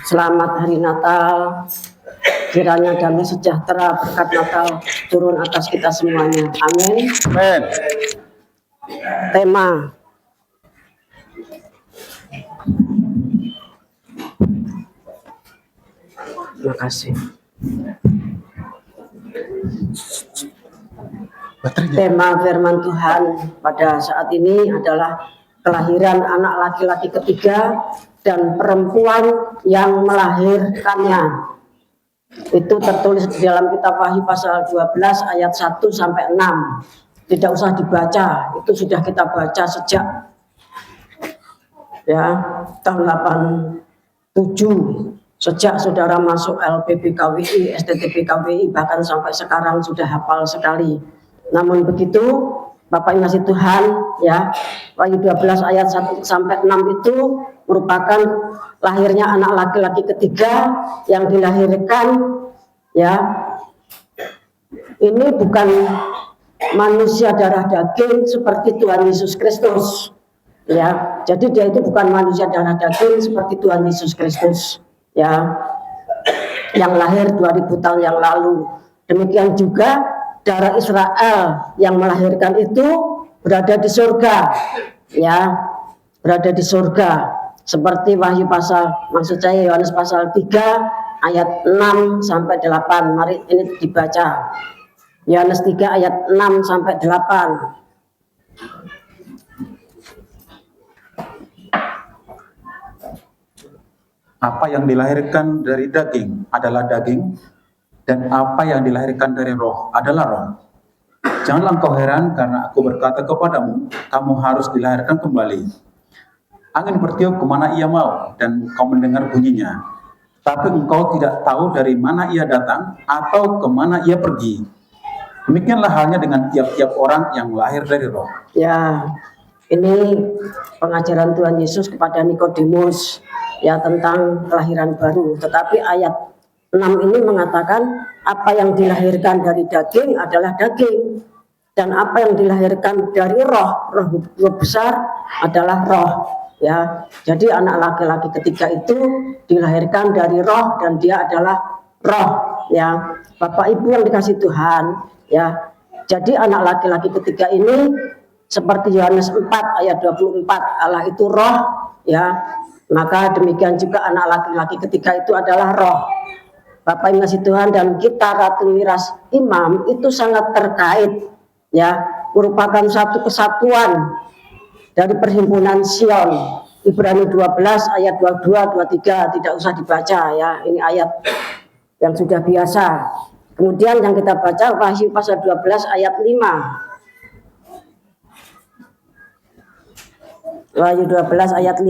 Selamat Hari Natal. Kiranya damai sejahtera berkat Natal turun atas kita semuanya. Amin. Amin. Tema. Terima kasih. Tema firman Tuhan pada saat ini adalah kelahiran anak laki-laki ketiga dan perempuan yang melahirkannya. Itu tertulis di dalam kitab Wahyu pasal 12 ayat 1 sampai 6. Tidak usah dibaca, itu sudah kita baca sejak tahun 87, sejak saudara masuk LPB KWI, STTP KWI, bahkan sampai sekarang sudah hafal sekali. Namun begitu, Bapak Ibu kasih Tuhan, Wahyu 12 ayat 1 sampai 6 itu merupakan lahirnya anak laki-laki ketiga yang dilahirkan, ini bukan manusia darah daging seperti Tuhan Yesus Kristus, jadi dia itu bukan manusia darah daging seperti Tuhan Yesus Kristus, yang lahir 2000 tahun yang lalu. Demikian juga darah Israel yang melahirkan itu berada di surga, berada di surga, seperti Wahyu Yohanes pasal 3 ayat 6 sampai 8. Mari ini dibaca. Yohanes 3 ayat 6 sampai 8. Apa yang dilahirkan dari daging adalah daging, dan apa yang dilahirkan dari roh adalah roh. Janganlah engkau heran karena aku berkata kepadamu, kamu harus dilahirkan kembali. Angin bertiup kemana ia mau, dan kau mendengar bunyinya. Tapi engkau tidak tahu dari mana ia datang, atau kemana ia pergi. Demikianlah halnya dengan tiap-tiap orang yang lahir dari roh. Ini pengajaran Tuhan Yesus kepada Nikodemus, tentang kelahiran baru. Tetapi ayat 6 ini mengatakan apa yang dilahirkan dari daging adalah daging, dan apa yang dilahirkan dari roh besar adalah roh. Jadi anak laki-laki ketiga itu dilahirkan dari roh dan dia adalah roh. Bapak Ibu yang dikasih Tuhan, jadi anak laki-laki ketiga ini seperti Yohanes 4 ayat 24, Allah itu roh, maka demikian juga anak laki-laki ketiga itu adalah roh. Bapak Ibu kasih Tuhan, dan kita Ratu Miras Imam itu sangat terkait, merupakan satu kesatuan dari perhimpunan Sion. Ibrani 12 ayat 22 23 tidak usah dibaca, ini ayat yang sudah biasa. Kemudian yang kita baca Wahyu pasal 12 ayat 5. Wahyu 12 ayat 5.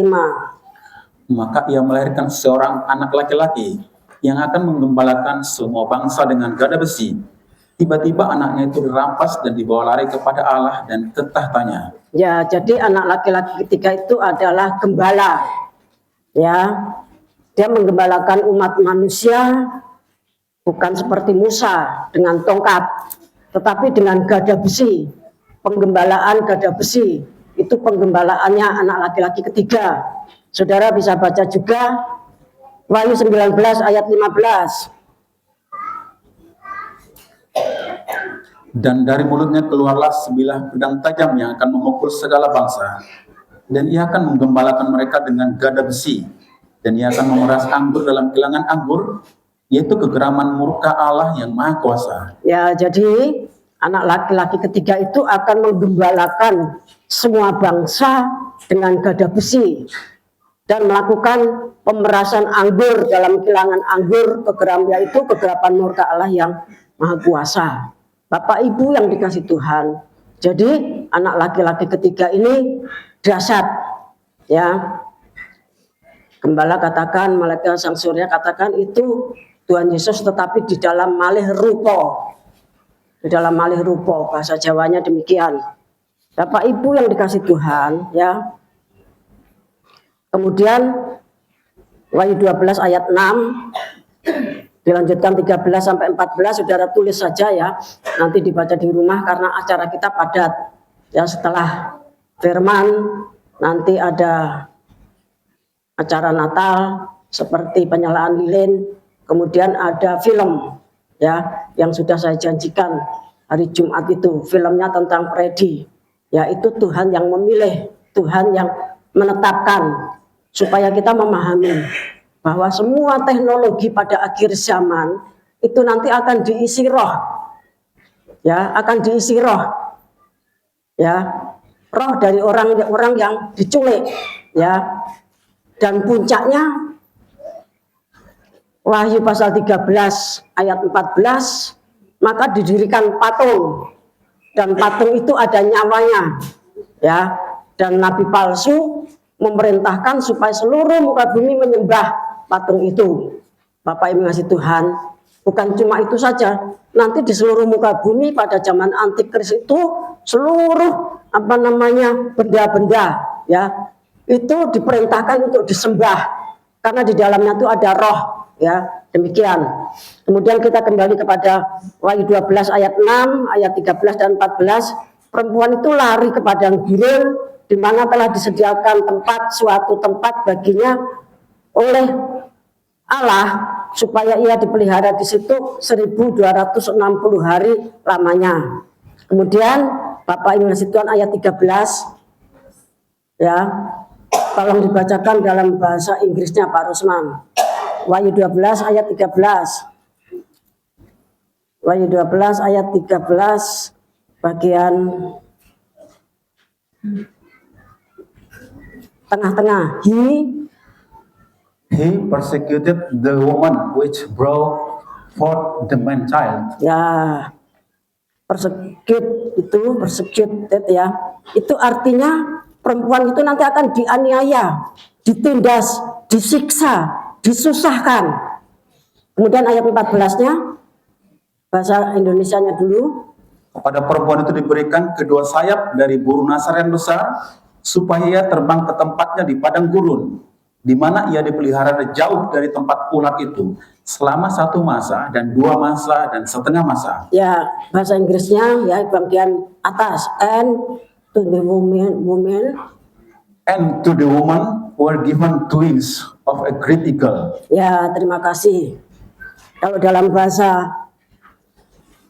Maka ia melahirkan seorang anak laki-laki yang akan menggembalakan semua bangsa dengan gada besi. Tiba-tiba anaknya itu dirampas dan dibawa lari kepada Allah dan ke tahtanya. Jadi anak laki-laki ketiga itu adalah gembala. Dia menggembalakan umat manusia bukan seperti Musa dengan tongkat, tetapi dengan gada besi. Penggembalaan gada besi itu penggembalaannya anak laki-laki ketiga. Saudara bisa baca juga Wahyu 19 ayat 15. Dan dari mulutnya keluarlah sebilah pedang tajam yang akan memukul segala bangsa. Dan ia akan menggembalakan mereka dengan gada besi. Dan ia akan memeras anggur dalam kilangan anggur, yaitu kegeraman murka Allah yang Maha Kuasa. Jadi anak laki-laki ketiga itu akan menggembalakan semua bangsa dengan gada besi dan melakukan pemerasan anggur dalam kilangan anggur, yaitu kegeraman murka Allah yang Maha Kuasa. Bapak Ibu yang dikasih Tuhan, jadi anak laki-laki ketiga ini dahsyat, Gembala katakan, malaikat sang surya katakan itu Tuhan Yesus, tetapi di dalam malih rupa. Di dalam malih rupa, bahasa Jawanya demikian. Bapak Ibu yang dikasih Tuhan, Kemudian Wahyu 12 ayat 6 dilanjutkan 13 sampai 14, saudara tulis saja nanti dibaca di rumah karena acara kita padat. Setelah firman nanti ada acara Natal, seperti penyalaan lilin, kemudian ada film ya yang sudah saya janjikan hari Jumat itu, filmnya tentang Freddy. Ya, itu Tuhan yang memilih, Tuhan yang menetapkan supaya kita memahami bahwa semua teknologi pada akhir zaman itu nanti akan diisi roh. Ya, akan diisi roh. Ya, roh dari orang-orang yang diculik, ya. Dan puncaknya Wahyu pasal 13 ayat 14, maka didirikan patung, dan patung itu ada nyawanya, ya. Dan nabi palsu memerintahkan supaya seluruh muka bumi menyembah patung itu. Bapak Ibu ngasih Tuhan, bukan cuma itu saja, nanti di seluruh muka bumi pada zaman antikris itu seluruh benda-benda ya itu diperintahkan untuk disembah karena di dalamnya itu ada roh, ya. Demikian. Kemudian kita kembali kepada Wahyu 12 ayat 6, ayat 13 dan 14. Perempuan itu lari ke padang gurun di mana telah disediakan suatu tempat baginya oleh Allah supaya ia dipelihara di situ 1260 hari lamanya. Kemudian Bapak Ibu ngasih Tuhan ayat 13, ya, tolong dibacakan dalam bahasa Inggrisnya Pak Rusman. Wahyu 12 ayat 13. Wahyu 12 ayat 13 bagian tengah-tengah. He persecuted the woman which brought forth the man child. Ya, persecuted ya. Itu artinya perempuan itu nanti akan dianiaya, ditindas, disiksa, disusahkan. Kemudian ayat 14-nya, bahasa Indonesianya dulu. Kepada perempuan itu diberikan kedua sayap dari burung nasar yang besar, supaya ia terbang ke tempatnya di padang gurun, di mana ia dipelihara jauh dari tempat ular itu selama 1 masa dan 2 masa dan setengah masa. Ya, bahasa Inggrisnya ya bagian atas. And to the woman And to the woman were given wings of a great eagle. Ya, terima kasih. Kalau dalam bahasa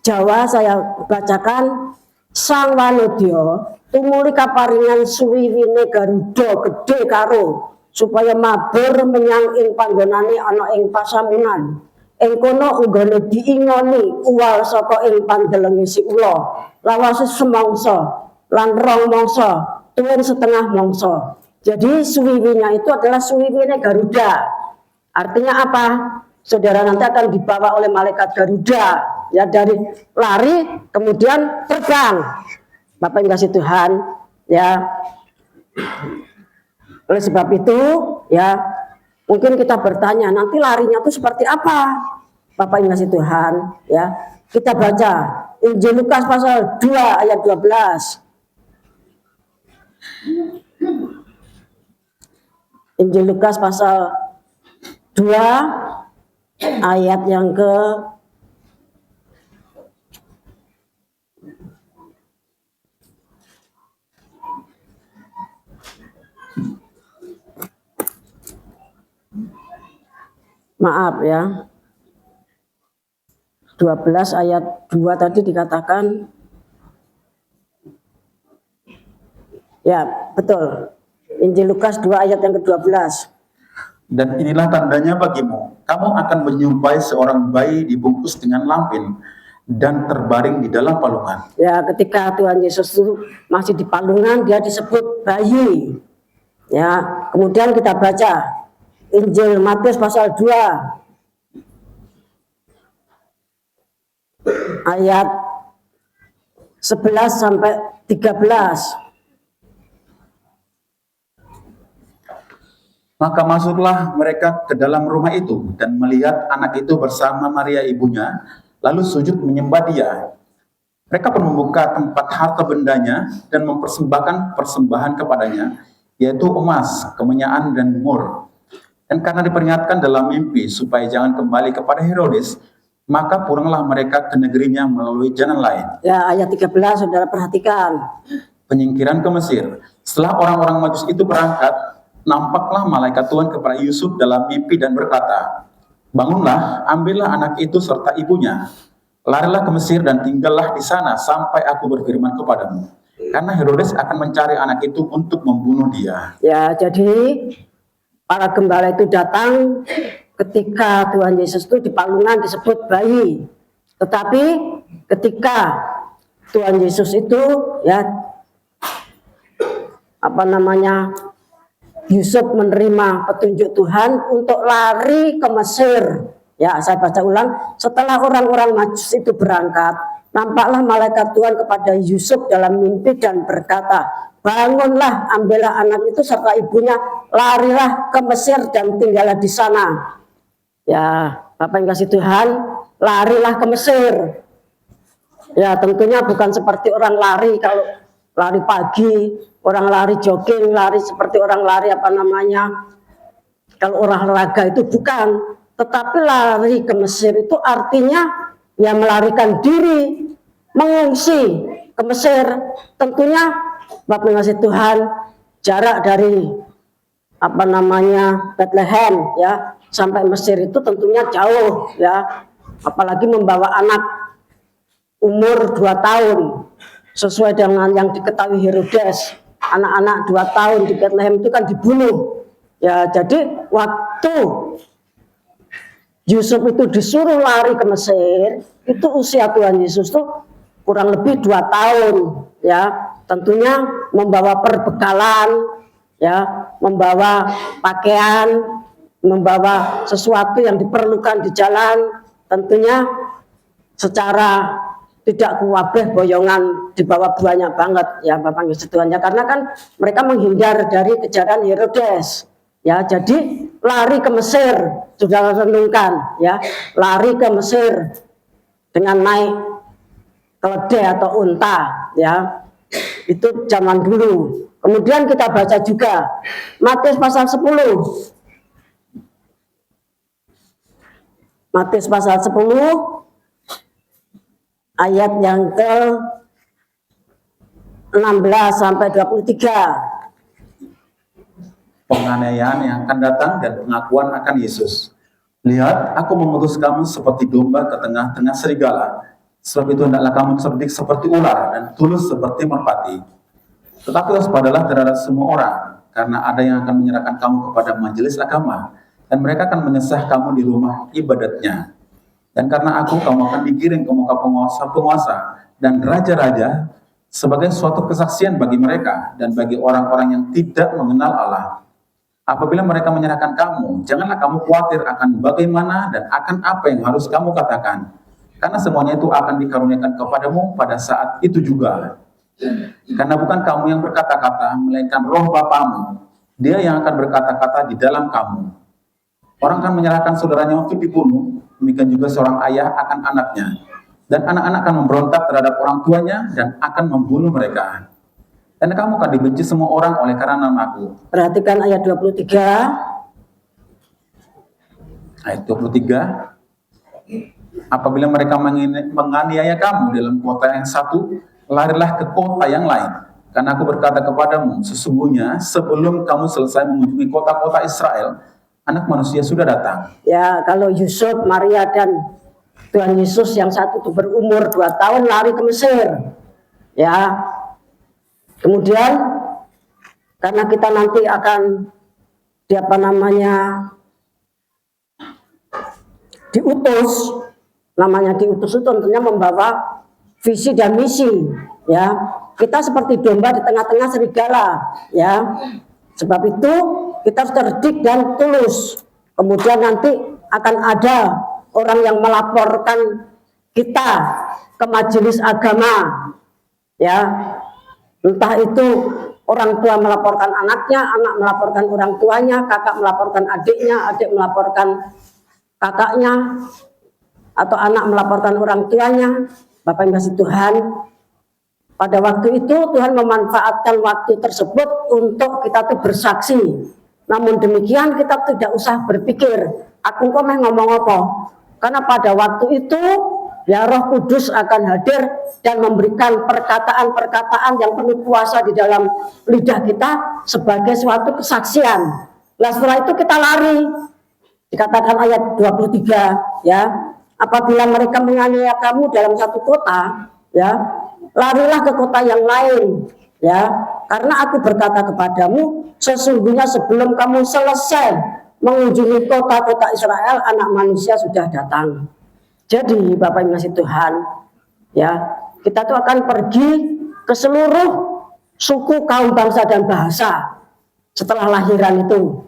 Jawa saya bacakan Sang Wanodya tumuli kaparingan suwiwine Garuda gede karo supaya mabur menyang ing panggonane ana ing pasamunan. Ing kono unggone diingoni uwal saka ing pandelenge si ula. Lawase semangsa lan rong mangsa, tuwin setengah mangsa. Jadi suwiwinya itu adalah suwiwine Garuda. Artinya apa? Saudara nanti akan dibawa oleh malaikat Garuda, ya, dari lari kemudian terbang. Bapak yang kasih Tuhan, ya. Oleh sebab itu, ya, mungkin kita bertanya, nanti larinya itu seperti apa? Bapak yang kasih Tuhan, ya. Kita baca Injil Lukas pasal 2 ayat 12. Injil Lukas pasal 2 ayat yang ke maaf ya 12 ayat 2 tadi dikatakan, ya betul, Injil Lukas 2 ayat yang ke-12. Dan inilah tandanya bagimu, kamu akan menyumpai seorang bayi dibungkus dengan lampin dan terbaring di dalam palungan. Ya, ketika Tuhan Yesus itu masih di palungan, dia disebut bayi. Ya, kemudian kita baca Injil Matius pasal 2 ayat 11 sampai 13. Maka masuklah mereka ke dalam rumah itu dan melihat anak itu bersama Maria ibunya, lalu sujud menyembah dia. Mereka pun membuka tempat harta bendanya dan mempersembahkan persembahan kepadanya, yaitu emas, kemenyaan, dan mur. Dan karena diperingatkan dalam mimpi supaya jangan kembali kepada Herodes, maka pulanglah mereka ke negerinya melalui jalan lain. Ya, ayat 13 saudara perhatikan. Penyingkiran ke Mesir. Setelah orang-orang Majus itu berangkat, nampaklah malaikat Tuhan kepada Yusuf dalam mimpi dan berkata, "Bangunlah, ambillah anak itu serta ibunya, larilah ke Mesir dan tinggallah di sana sampai aku berfirman kepadamu. Karena Herodes akan mencari anak itu untuk membunuh dia." Ya, jadi para gembala itu datang ketika Tuhan Yesus itu di palungan disebut bayi. Tetapi ketika Tuhan Yesus itu ya Yusuf menerima petunjuk Tuhan untuk lari ke Mesir. Ya, saya baca ulang. Setelah orang-orang Majus itu berangkat, nampaklah malaikat Tuhan kepada Yusuf dalam mimpi dan berkata, "Bangunlah, ambillah anak itu serta ibunya, larilah ke Mesir dan tinggallah di sana." Ya, Bapak yang kasih Tuhan, larilah ke Mesir. Ya, tentunya bukan seperti orang lari kalau lari pagi, orang lari jogging, lari seperti orang lari kalau olahraga itu bukan. Tetapi lari ke Mesir itu artinya ya melarikan diri, mengungsi ke Mesir. Tentunya Bapak yang kasih Tuhan, jarak dari Bethlehem ya sampai Mesir itu tentunya jauh ya. Apalagi membawa anak umur 2 tahun sesuai dengan yang diketahui Herodes, anak-anak 2 tahun di Bethlehem itu kan dibunuh. Ya, jadi waktu Yusuf itu disuruh lari ke Mesir, itu usia Tuhan Yesus tuh kurang lebih 2 tahun ya. Tentunya membawa perbekalan ya, membawa pakaian, membawa sesuatu yang diperlukan di jalan, tentunya secara tidak kuwabeh boyongan dibawa banyak banget ya Bapak Yesus Tuhan ya, karena kan mereka menghindar dari kejaran Herodes ya. Jadi lari ke Mesir, sudah renungkan ya, lari ke Mesir dengan naik keledai atau unta ya, itu zaman dulu. Kemudian kita baca juga Matius pasal 10. Matius pasal 10 ayat yang ke 16 sampai 23. Penganiayaan yang akan datang dan pengakuan akan Yesus. "Lihat, aku mengutus kamu seperti domba ke tengah-tengah serigala. Sebab itu hendaklah kamu cerdik seperti ular dan tulus seperti merpati. Tetapi waspadalah terhadap semua orang, karena ada yang akan menyerahkan kamu kepada majelis agama, dan mereka akan menyesah kamu di rumah ibadatnya. Dan karena aku, kamu akan digiring ke muka penguasa-penguasa dan raja-raja sebagai suatu kesaksian bagi mereka dan bagi orang-orang yang tidak mengenal Allah. Apabila mereka menyerahkan kamu, janganlah kamu khawatir akan bagaimana dan akan apa yang harus kamu katakan, karena semuanya itu akan dikaruniakan kepadamu pada saat itu juga. Karena bukan kamu yang berkata-kata, melainkan Roh Bapamu, Dia yang akan berkata-kata di dalam kamu. Orang akan menyerahkan saudaranya untuk dibunuh, demikian juga seorang ayah akan anaknya, dan anak-anak akan memberontak terhadap orang tuanya dan akan membunuh mereka. Dan kamu akan dibenci semua orang oleh karena namaku." Perhatikan ayat 23. Ayat 23. "Apabila mereka menganiaya kamu dalam kota yang satu, larilah ke kota yang lain. Karena aku berkata kepadamu, sesungguhnya sebelum kamu selesai mengunjungi kota-kota Israel, Anak Manusia sudah datang." Ya, kalau Yusuf, Maria dan Tuhan Yesus yang satu itu berumur 2 tahun lari ke Mesir. Ya. Kemudian karena kita nanti akan diutus, diutus itu tentunya membawa visi dan misi ya. Kita seperti domba di tengah-tengah serigala ya. Sebab itu kita harus cerdik dan tulus. Kemudian nanti akan ada orang yang melaporkan kita ke majelis agama ya. Entah itu orang tua melaporkan anaknya, anak melaporkan orang tuanya, kakak melaporkan adiknya, adik melaporkan kakaknya, atau anak melaporkan orang tuanya. Bapak yang kasih Tuhan, pada waktu itu Tuhan memanfaatkan waktu tersebut untuk kita tuh bersaksi. Namun demikian kita tidak usah berpikir, aku kok ngomong apa. Karena pada waktu itu ya Roh Kudus akan hadir dan memberikan perkataan-perkataan yang penuh kuasa di dalam lidah kita sebagai suatu kesaksian. Nah setelah itu kita lari, dikatakan ayat 23 ya, apabila mereka menganiaya kamu dalam satu kota ya, larilah ke kota yang lain ya, karena aku berkata kepadamu, sesungguhnya sebelum kamu selesai mengunjungi kota-kota Israel, anak manusia sudah datang. Jadi Bapak Ibu kasih Tuhan ya, kita tuh akan pergi ke seluruh suku, kaum, bangsa dan bahasa setelah lahiran itu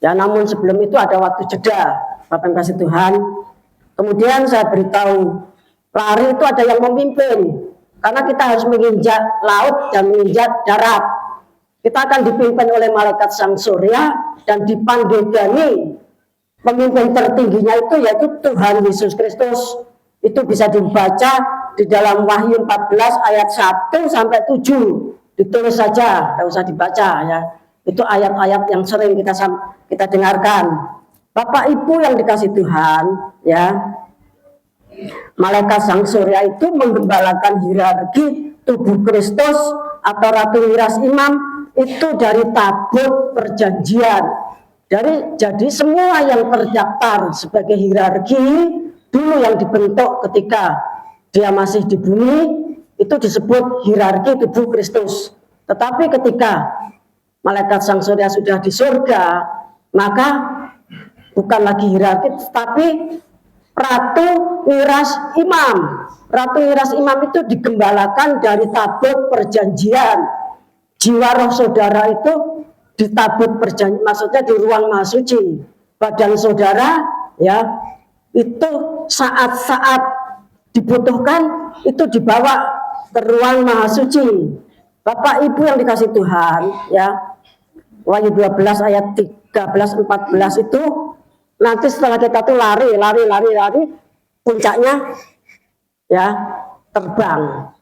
ya. Namun sebelum itu ada waktu jeda Bapak Ibu kasih Tuhan. Kemudian saya beritahu, lari itu ada yang memimpin, karena kita harus menginjak laut dan menginjak darat. Kita akan dipimpin oleh malaikat Sang Surya dan dipandegani. Pemimpin tertingginya itu yaitu Tuhan Yesus Kristus. Itu bisa dibaca di dalam Wahyu 14 ayat 1 sampai 7. Ditulis saja, tidak usah dibaca ya. Itu ayat-ayat yang sering kita dengarkan. Bapak Ibu yang dikasih Tuhan ya, malaikat Sang Surya itu menggembalakan hierarki tubuh Kristus atau Ratu Miras Imam itu dari tabut perjanjian. Jadi semua yang terdaftar sebagai hierarki dulu yang dibentuk ketika dia masih di bumi itu disebut hierarki tubuh Kristus. Tetapi ketika malaikat Sang Surya sudah di surga, maka bukan lagi hierarki, tapi Ratu Miras Imam. Ratu Miras Imam itu digembalakan dari tabut perjanjian. Jiwa roh saudara itu di tabut perjanjian, maksudnya di ruang maha suci. Badan saudara ya, itu saat-saat dibutuhkan itu dibawa ke ruang maha suci. Bapak Ibu yang dikasih Tuhan ya, Wahyu 12 ayat 13-14 itu nanti setelah kita tuh lari, puncaknya ya terbang,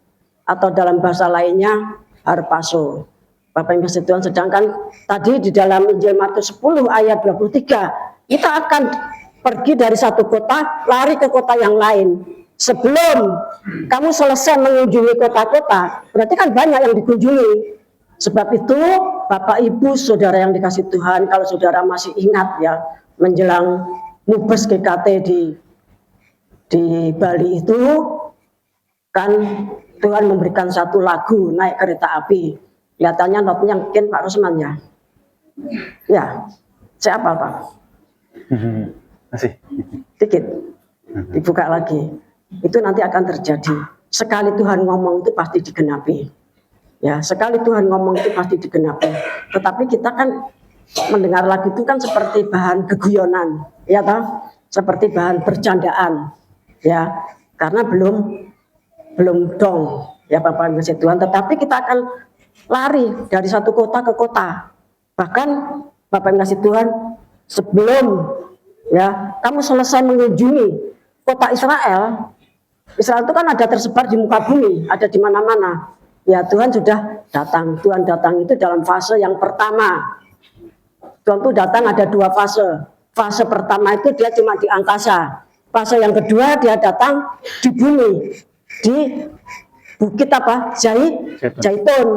atau dalam bahasa lainnya harpazo. Bapak Ibu kasih Tuhan, sedangkan tadi di dalam Injil Matius 10 ayat 23 kita akan pergi dari satu kota lari ke kota yang lain. Sebelum kamu selesai mengunjungi kota-kota, berarti kan banyak yang dikunjungi. Sebab itu Bapak Ibu saudara yang dikasih Tuhan, kalau saudara masih ingat ya, menjelang Mubes GKT di Bali itu kan Tuhan memberikan satu lagu naik kereta api. Kelihatannya notnya mungkin Pak Rusman ya. Ya, saya apa Pak? Masih. Dikit. Dibuka lagi. Itu nanti akan terjadi. Sekali Tuhan ngomong itu pasti digenapi. Ya, sekali Tuhan ngomong itu pasti digenapi. Tetapi kita kan mendengar lagu itu kan seperti bahan keguyonan, ya toh? Seperti bahan bercandaan. Ya, karena belum dong ya Bapak Ibu Tuhan, tetapi kita akan lari dari satu kota ke kota. Bahkan Bapak Ibu Tuhan, sebelum ya kamu selesai mengunjungi kota Israel itu kan ada tersebar di muka bumi, ada di mana-mana. Ya Tuhan sudah datang. Tuhan datang itu dalam fase yang pertama. Tuhan itu datang ada dua fase. Fase pertama itu dia cuma di angkasa. Fase yang kedua dia datang di bumi, di bukit apa? Zaitun.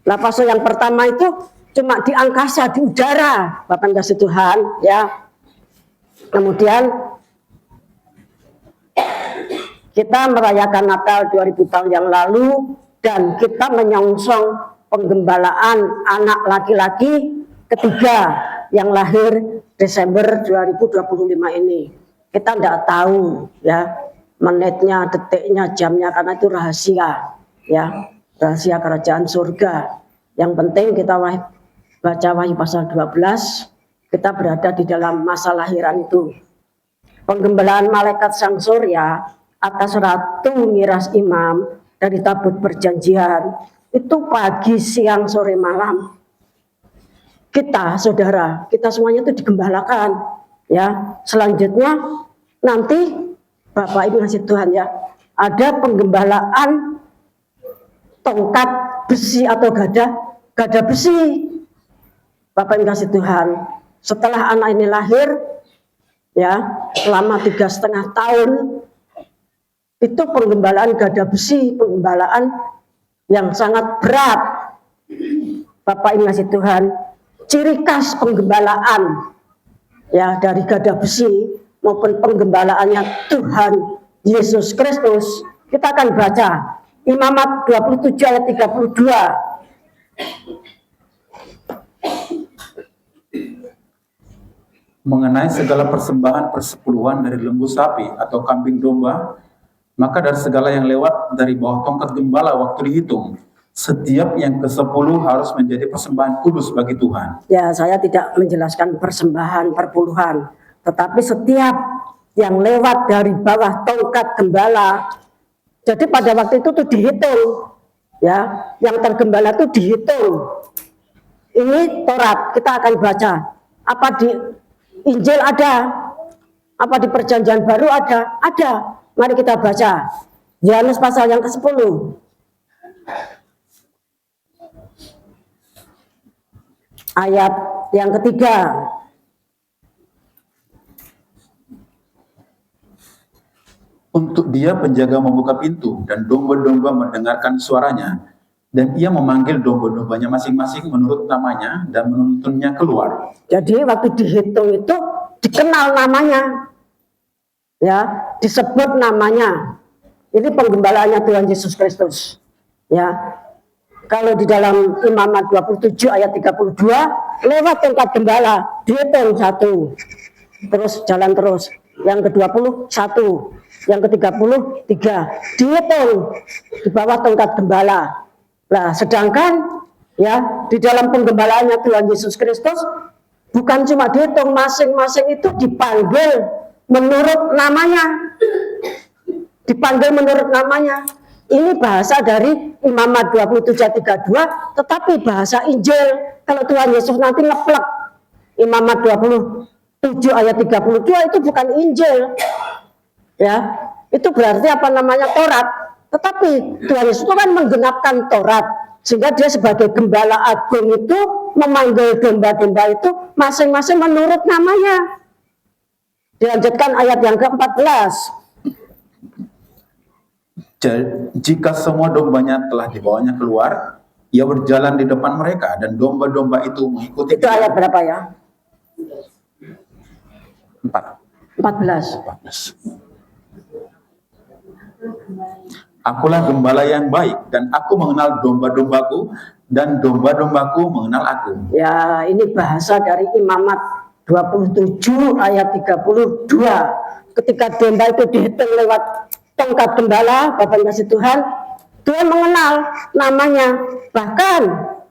Nah fase yang pertama itu cuma di angkasa, di udara, Bapak Ibu kasih Tuhan ya. Kemudian kita merayakan Natal 2000 tahun yang lalu dan kita menyongsong penggembalaan anak laki-laki ketiga yang lahir Desember 2025 ini. Kita tidak tahu ya menitnya, detiknya, jamnya, karena itu rahasia ya, rahasia kerajaan surga. Yang penting kita baca Wahyu pasal 12, kita berada di dalam masa lahiran itu. Penggembalaan malaikat Sang Surya atas Ratu Miras Imam dari tabut perjanjian itu pagi, siang, sore, malam. Kita saudara, kita semuanya itu digembalakan ya. Selanjutnya nanti Bapak Ibu kasih Tuhan ya, ada penggembalaan tongkat besi atau gada besi. Bapak Ibu kasih Tuhan, setelah anak ini lahir ya, selama 3,5 tahun Itu penggembalaan gada besi, penggembalaan yang sangat berat. Bapak Ibu kasih Tuhan, ciri khas penggembalaan ya dari gada besi maupun penggembalaannya Tuhan Yesus Kristus, kita akan baca Imamat 27 ayat 32. Mengenai segala persembahan persepuluhan dari lembu sapi atau kambing domba, maka dari segala yang lewat dari bawah tongkat gembala waktu dihitung, setiap yang ke-10 harus menjadi persembahan kudus bagi Tuhan. Ya, saya tidak menjelaskan persembahan perpuluhan, tetapi setiap yang lewat dari bawah tongkat gembala. Jadi pada waktu itu tuh dihitung, ya, yang tergembala itu dihitung. Ini Taurat, kita akan baca. Apa di Injil ada? Apa di Perjanjian Baru ada? Ada. Mari kita baca. Yohanes pasal yang ke-10. Ayat yang ketiga. Untuk dia penjaga membuka pintu dan domba-domba mendengarkan suaranya, dan ia memanggil domba-dombanya masing-masing menurut namanya dan menuntunnya keluar. Jadi waktu dihitung itu dikenal namanya, ya, disebut namanya. Ini penggembalaannya Tuhan Yesus Kristus, ya. Kalau di dalam Imamat 27 ayat 32, lewat tongkat gembala, dihitung 1, terus jalan terus. Yang ke-20, 1, yang ke-30, 3, dihitung di bawah tongkat gembala. Nah, sedangkan ya di dalam penggembalaannya Tuhan Yesus Kristus, bukan cuma dihitung, masing-masing itu dipanggil menurut namanya. Dipanggil menurut namanya. Ini bahasa dari Imamat 27:32, tetapi bahasa Injil. Kalau Tuhan Yesus nanti ngeplek Imamat 27 ayat 32 itu bukan Injil. Ya, itu berarti apa namanya Taurat. Tetapi Tuhan Yesus itu kan menggenapkan Taurat, sehingga dia sebagai gembala agung itu memanggil domba-domba itu masing-masing menurut namanya. Dilanjutkan ayat yang ke-14. Jika semua dombanya telah dibawanya keluar, ia berjalan di depan mereka dan domba-domba itu mengikuti. Itu ayat berapa ya? 14. Akulah gembala yang baik dan aku mengenal domba-dombaku dan domba-dombaku mengenal aku. Ya, ini bahasa dari Imamat 27 ayat 32. Ketika domba itu dihitung lewat tongkat gembala, Bapak kasih Tuhan, Tuhan mengenal namanya. Bahkan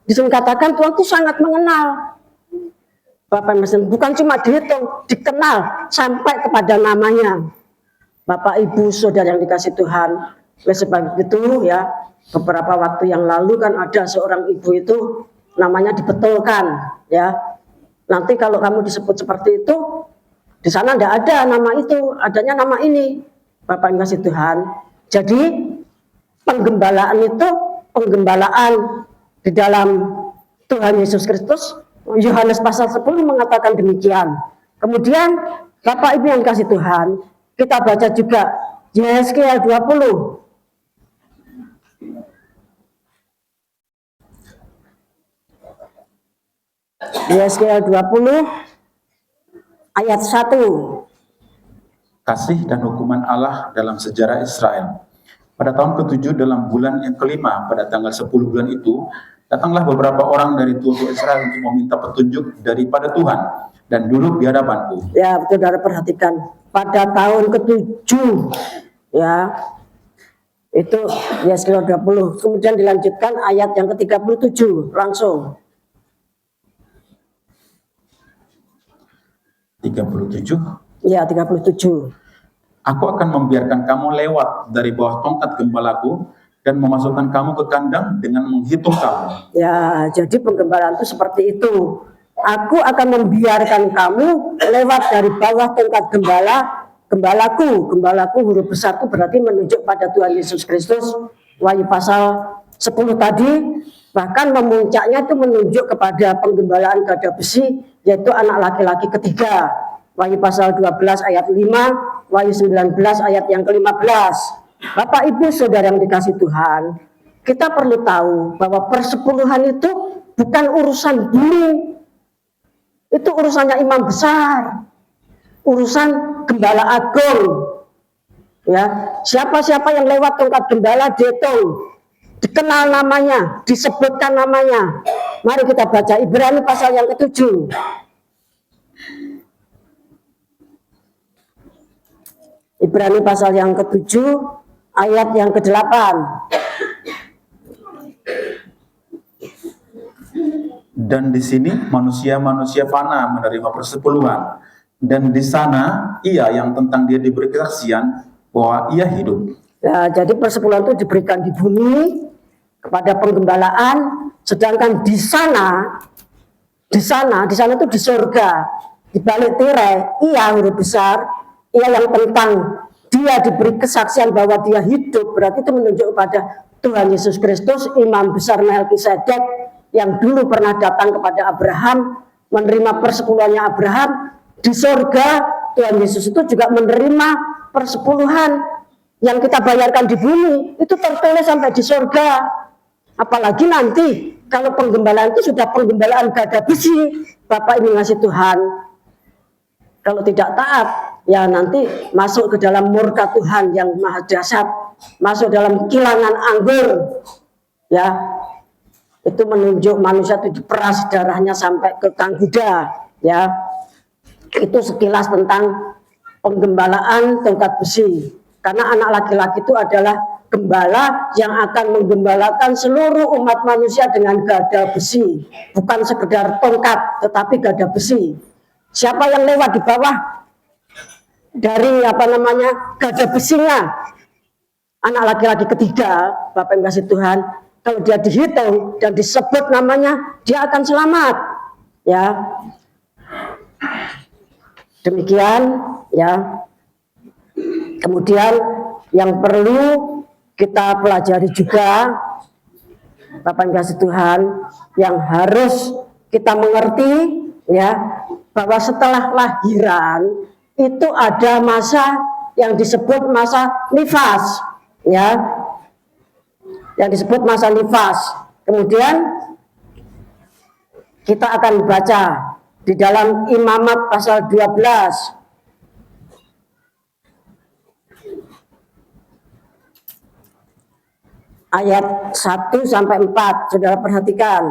disini katakan Tuhan itu sangat mengenal. Bapak Ibu, bukan cuma dihitung, dikenal sampai kepada namanya. Bapak Ibu Saudara yang dikasih Tuhan, oleh sebab itu ya, beberapa waktu yang lalu kan ada seorang ibu itu namanya dibetulkan, ya. Nanti kalau kamu disebut seperti itu, di sana tidak ada nama itu, adanya nama ini. Bapak yang kasih Tuhan. Jadi penggembalaan itu penggembalaan di dalam Tuhan Yesus Kristus. Yohanes pasal 10 mengatakan demikian. Kemudian Bapak Ibu yang kasih Tuhan, kita baca juga Yesaya 20. Yesaya 20 ayat 1. Kasih dan hukuman Allah dalam sejarah Israel. Pada tahun ke-7 dalam bulan yang kelima, pada tanggal 10 bulan itu, datanglah beberapa orang dari tua-tua Israel untuk meminta petunjuk daripada Tuhan dan duduk di hadapanku. Ya, saudara perhatikan, pada tahun ke-7 ya, itu Yesaya 20. Kemudian dilanjutkan ayat yang ke-37 langsung. 37. Ya, 37. Aku akan membiarkan kamu lewat dari bawah tongkat gembalaku dan memasukkan kamu ke kandang dengan menghitung kamu. Ya, jadi penggembalaan itu seperti itu. Aku akan membiarkan kamu lewat dari bawah tongkat gembalaku. Gembalaku huruf besar itu berarti menunjuk pada Tuhan Yesus Kristus. Wahyu pasal 10 tadi, bahkan memuncaknya itu menunjuk kepada penggembalaan gada besi, yaitu anak laki-laki ketiga. Wahyu pasal 12 ayat 5, Wahyu 19 ayat yang ke-15. Bapak Ibu Saudara yang dikasih Tuhan, kita perlu tahu bahwa persepuluhan itu bukan urusan bumi, itu urusannya imam besar, urusan gembala agung. Ya, siapa-siapa yang lewat tongkat gembala dihitung, dikenal namanya, disebutkan namanya. Mari kita baca Ibrani pasal yang ke-7. Ibrani pasal yang ke-7 ayat yang ke-8. Dan di sini manusia-manusia fana menerima persepuluhan, dan di sana ia yang tentang dia diberi kesaksian bahwa ia hidup. Ya, jadi persepuluhan itu diberikan di bumi kepada penggembalaan, sedangkan di sana itu di surga, di balik tirai, ia huruf besar, ia yang tentang dia diberi kesaksian bahwa dia hidup, berarti itu menunjuk kepada Tuhan Yesus Kristus, imam besar Melkisedek, yang dulu pernah datang kepada Abraham, menerima persepuluhannya Abraham. Di surga, Tuhan Yesus itu juga menerima persepuluhan yang kita bayarkan di bumi, itu tertulis sampai di surga. Apalagi nanti kalau penggembalaan itu sudah penggembalaan gada besi, Bapak Ibu ngasih Tuhan, kalau tidak taat, ya nanti masuk ke dalam murka Tuhan yang maha dahsyat, masuk dalam kilangan anggur. Ya, itu menunjuk manusia itu diperas darahnya sampai ke kangguda. Ya, itu sekilas tentang penggembalaan tongkat besi. Karena anak laki-laki itu adalah gembala yang akan menggembalakan seluruh umat manusia dengan gada besi, bukan sekedar tongkat, tetapi gada besi. Siapa yang lewat di bawah dari gada besinya, anak laki-laki ketiga, Bapak yang kasih Tuhan, kalau dia dihitung dan disebut namanya, dia akan selamat. Ya, demikian ya. Kemudian yang perlu kita pelajari juga, Bapak yang kasih Tuhan, yang harus kita mengerti ya, bahwa setelah lahiran itu ada masa yang disebut masa nifas, ya, yang disebut masa nifas. Kemudian kita akan baca di dalam Imamat pasal 12 ayat 1 sampai 4. Saudara perhatikan.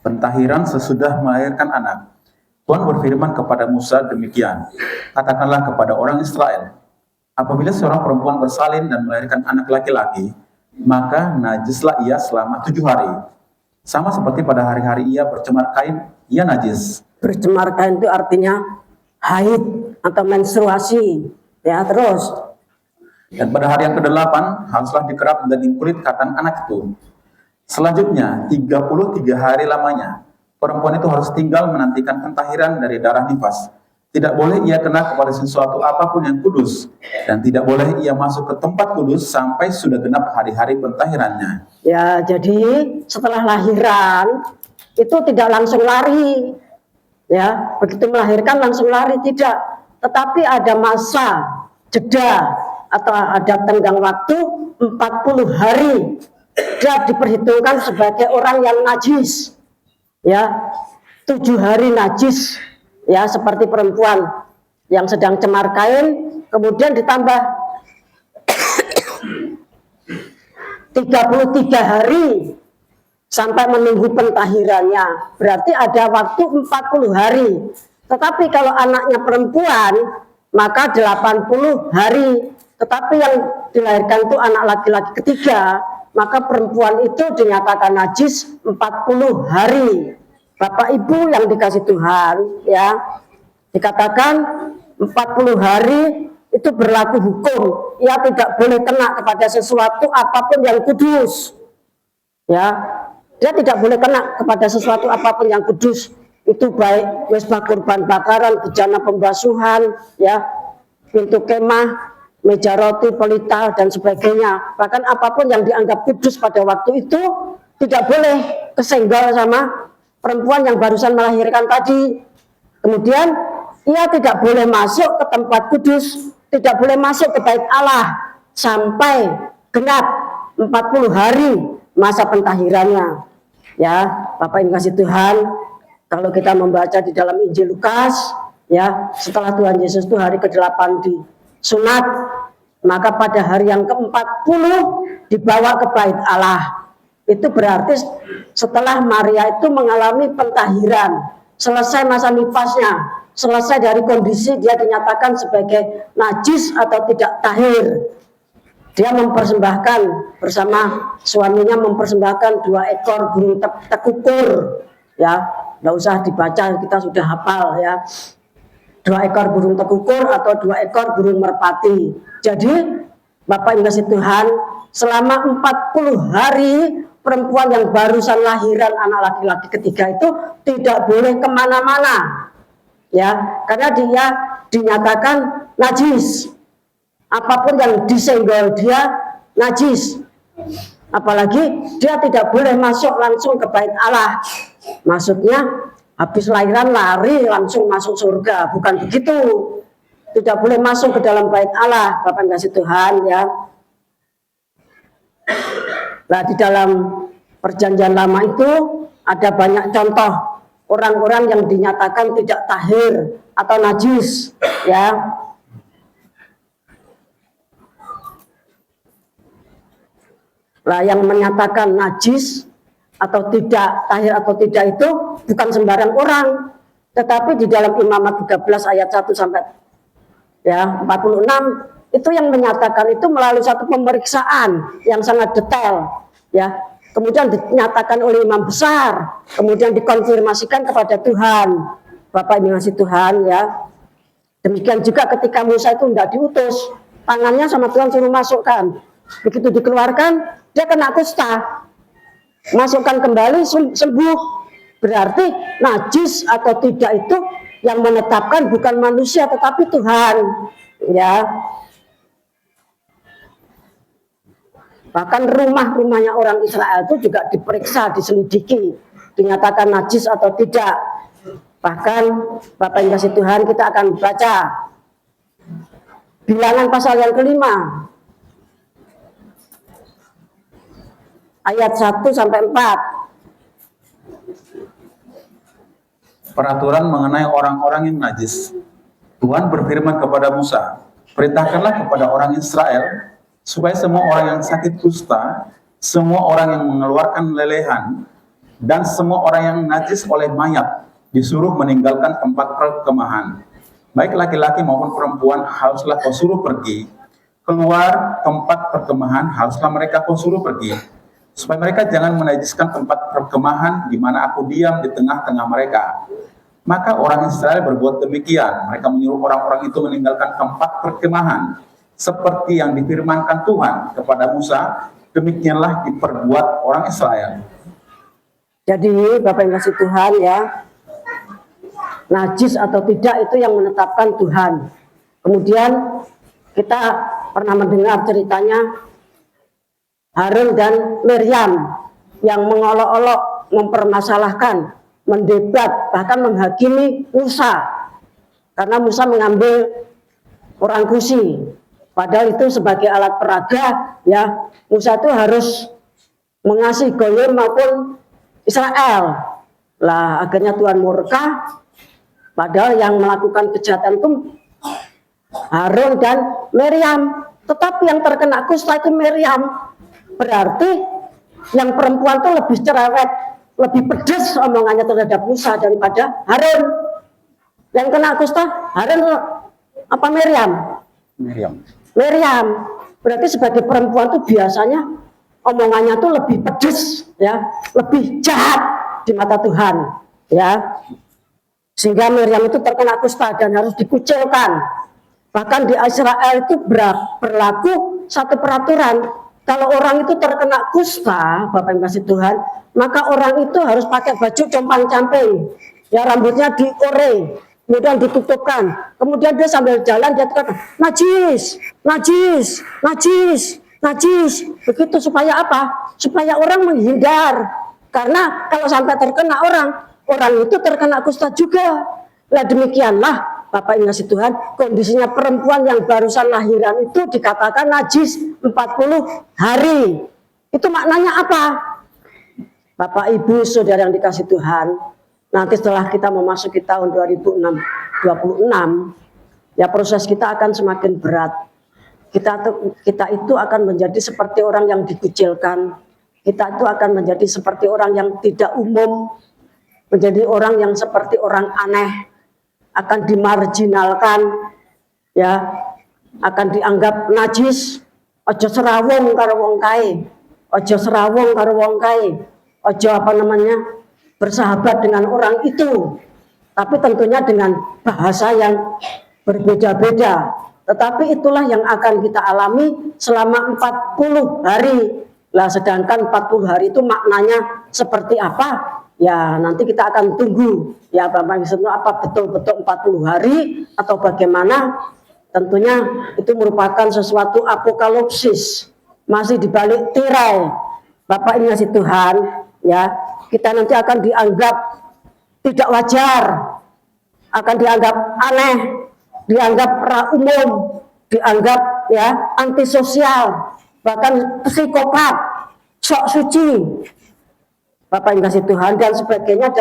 Pentahiran sesudah melahirkan anak. Tuhan berfirman kepada Musa demikian, katakanlah kepada orang Israel, apabila seorang perempuan bersalin dan melahirkan anak laki-laki, maka najislah ia selama 7 hari. Sama seperti pada hari-hari ia bercemar kain, ia najis. Bercemar kain itu artinya haid atau menstruasi. Ya, terus. Dan pada hari yang ke-8 haruslah dikerap dan dikulit katan anak itu. Selanjutnya 33 hari lamanya perempuan itu harus tinggal menantikan pentahiran dari darah nifas. Tidak boleh ia kena kepada sesuatu apapun yang kudus, dan tidak boleh ia masuk ke tempat kudus sampai sudah genap hari-hari pentahirannya. Ya, jadi setelah lahiran itu tidak langsung lari. Ya, begitu melahirkan langsung lari, tidak. Tetapi ada masa jeda atau ada tenggang waktu 40 hari. Dia diperhitungkan sebagai orang yang najis. Ya, 7 hari najis. Ya, seperti perempuan yang sedang cemar kain, kemudian ditambah 33 hari sampai menunggu pentahirannya. Berarti ada waktu 40 hari. Tetapi kalau anaknya perempuan, maka 80 hari. Tetapi yang dilahirkan itu anak laki-laki ketiga, maka perempuan itu dinyatakan najis 40 hari. Bapak Ibu yang dikasih Tuhan, ya, dikatakan 40 hari itu berlaku hukum. Ia tidak boleh kena kepada sesuatu apapun yang kudus. Ya, dia tidak boleh kena kepada sesuatu apapun yang kudus. Itu baik mesbah kurban bakaran, bejana pembasuhan, ya, pintu kemah, meja roti, pelita dan sebagainya. Bahkan apapun yang dianggap kudus pada waktu itu tidak boleh kesenggol sama perempuan yang barusan melahirkan tadi. Kemudian ia tidak boleh masuk ke tempat kudus tidak boleh masuk ke bait Allah sampai genap 40 hari masa pentahirannya. Ya, Bapak Ibu kasih Tuhan, kalau kita membaca di dalam Injil Lukas, ya, setelah Tuhan Yesus itu hari ke-8 disunat, maka pada hari yang ke-40 dibawa ke bait Allah. Itu berarti setelah Maria itu mengalami pentahiran, selesai masa nifasnya, selesai dari kondisi dia dinyatakan sebagai najis atau tidak tahir. Dia mempersembahkan bersama suaminya mempersembahkan 2 ekor burung tekukur, ya, nggak usah dibaca, kita sudah hafal, ya, 2 ekor burung tekukur atau 2 ekor burung merpati. Jadi Bapak Ibu kasih Tuhan, selama 40 hari perempuan yang barusan lahiran anak laki-laki ketiga itu tidak boleh kemana-mana, ya, karena dia dinyatakan najis. Apapun yang disenggol dia najis. Apalagi dia tidak boleh masuk langsung ke bait Allah. Maksudnya habis lahiran lari langsung masuk surga, bukan begitu. Tidak boleh masuk ke dalam bait Allah, Bapak kasih Tuhan, ya. Nah, di dalam perjanjian lama itu ada banyak contoh orang-orang yang dinyatakan tidak tahir atau najis, ya. Nah, yang menyatakan najis atau tidak tahir atau tidak itu bukan sembarang orang, tetapi di dalam Imamat 13 ayat 1 sampai 46 itu yang menyatakan itu melalui satu pemeriksaan yang sangat detail, ya. Kemudian dinyatakan oleh imam besar, kemudian dikonfirmasikan kepada Tuhan. Bapak Ibu kasih Tuhan, ya. Demikian juga ketika Musa itu tidak diutus, tangannya sama Tuhan suruh masukkan. Begitu dikeluarkan, dia kena kusta. Masukkan kembali, sembuh. Berarti najis atau tidak itu yang menetapkan bukan manusia tetapi Tuhan, ya. Bahkan rumah-rumahnya orang Israel itu juga diperiksa, diselidiki, dinyatakan najis atau tidak. Bahkan Bapak yang kasih Tuhan, kita akan baca Bilangan pasal yang ke-5 ayat 1 sampai 4. Peraturan mengenai orang-orang yang najis. Tuhan berfirman kepada Musa, perintahkanlah kepada orang Israel supaya semua orang yang sakit kusta, semua orang yang mengeluarkan lelehan, dan semua orang yang najis oleh mayat disuruh meninggalkan tempat perkemahan. Baik laki-laki maupun perempuan haruslah kau suruh pergi. Keluar tempat perkemahan haruslah mereka kau suruh pergi. Supaya mereka jangan menajiskan tempat perkemahan di mana aku diam di tengah-tengah mereka. Maka orang Israel berbuat demikian. Mereka menyuruh orang-orang itu meninggalkan tempat perkemahan. Seperti yang difirmankan Tuhan kepada Musa, demikianlah diperbuat orang Israel. Jadi Bapak yang kasih Tuhan, ya, najis atau tidak itu yang menetapkan Tuhan. Kemudian kita pernah mendengar ceritanya Harun dan Miriam yang mengolok-olok, mempermasalahkan, mendebat, bahkan menghakimi Musa. Karena Musa mengambil orang Kusi. Padahal itu sebagai alat peraga, ya, Musa itu harus mengasihi Goyim maupun Israel. Lah akhirnya Tuhan murka. Padahal yang melakukan kejahatan itu Harun dan Miriam. Tetapi yang terkena kusta itu Miriam. Berarti yang perempuan itu lebih cerewet, lebih pedas omongannya terhadap Musa daripada Harun. Yang kena kusta Harun apa Miriam? Miriam. Berarti sebagai perempuan itu biasanya omongannya tuh lebih pedas, ya, lebih jahat di mata Tuhan, ya. Sehingga Miriam itu terkena kusta dan harus dikucilkan. Bahkan di Israel itu berlaku satu peraturan. Kalau orang itu terkena kusta, Bapak yang kasih Tuhan, maka orang itu harus pakai baju compang-camping, ya, rambutnya diore, kemudian ditutupkan. Kemudian dia sambil jalan dia kata najis, najis, najis, najis. Begitu supaya apa? Supaya orang menghindar. Karena kalau sampai terkena orang itu terkena kusta juga. Nah demikianlah Bapak Ibu kasih Tuhan, kondisinya perempuan yang barusan lahiran itu dikatakan najis 40 hari. Itu maknanya apa? Bapak Ibu saudara yang dikasih Tuhan, nanti setelah kita memasuki tahun 2026, ya proses kita akan semakin berat. Kita itu akan menjadi seperti orang yang dikucilkan. Kita itu akan menjadi seperti orang yang tidak umum, menjadi orang yang seperti orang aneh, akan dimarginalkan, ya, akan dianggap najis. Ojo serawong karo wong kae, ojo serawong karo wong kae, ojo bersahabat dengan orang itu. Tapi tentunya dengan bahasa yang berbeda-beda. Tetapi itulah yang akan kita alami selama 40 hari. Lah sedangkan 40 hari itu maknanya seperti apa? Ya nanti kita akan tunggu. Ya Bapak Ibu apa betul-betul 40 hari atau bagaimana? Tentunya itu merupakan sesuatu apokalipsis. Masih di balik tirai. Bapak Ibu kasih Tuhan, ya, kita nanti akan dianggap tidak wajar, akan dianggap aneh, dianggap umum, dianggap ya antisosial, bahkan psikopat, sok suci. Bapak yang kasih Tuhan dan sebagainya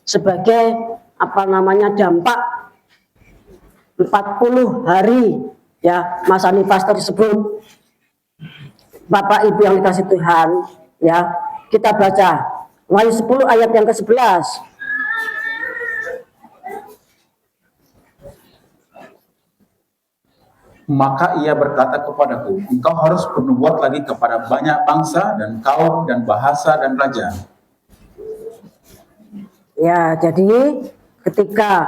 sebagai dampak 40 hari ya masa nifas tersebut. Bapak Ibu yang dikasih Tuhan, ya, kita baca Wahyu 10 ayat yang ke-11. Maka ia berkata kepadaku, engkau harus bernubuat lagi kepada banyak bangsa dan kaum dan bahasa dan raja. Ya, jadi ketika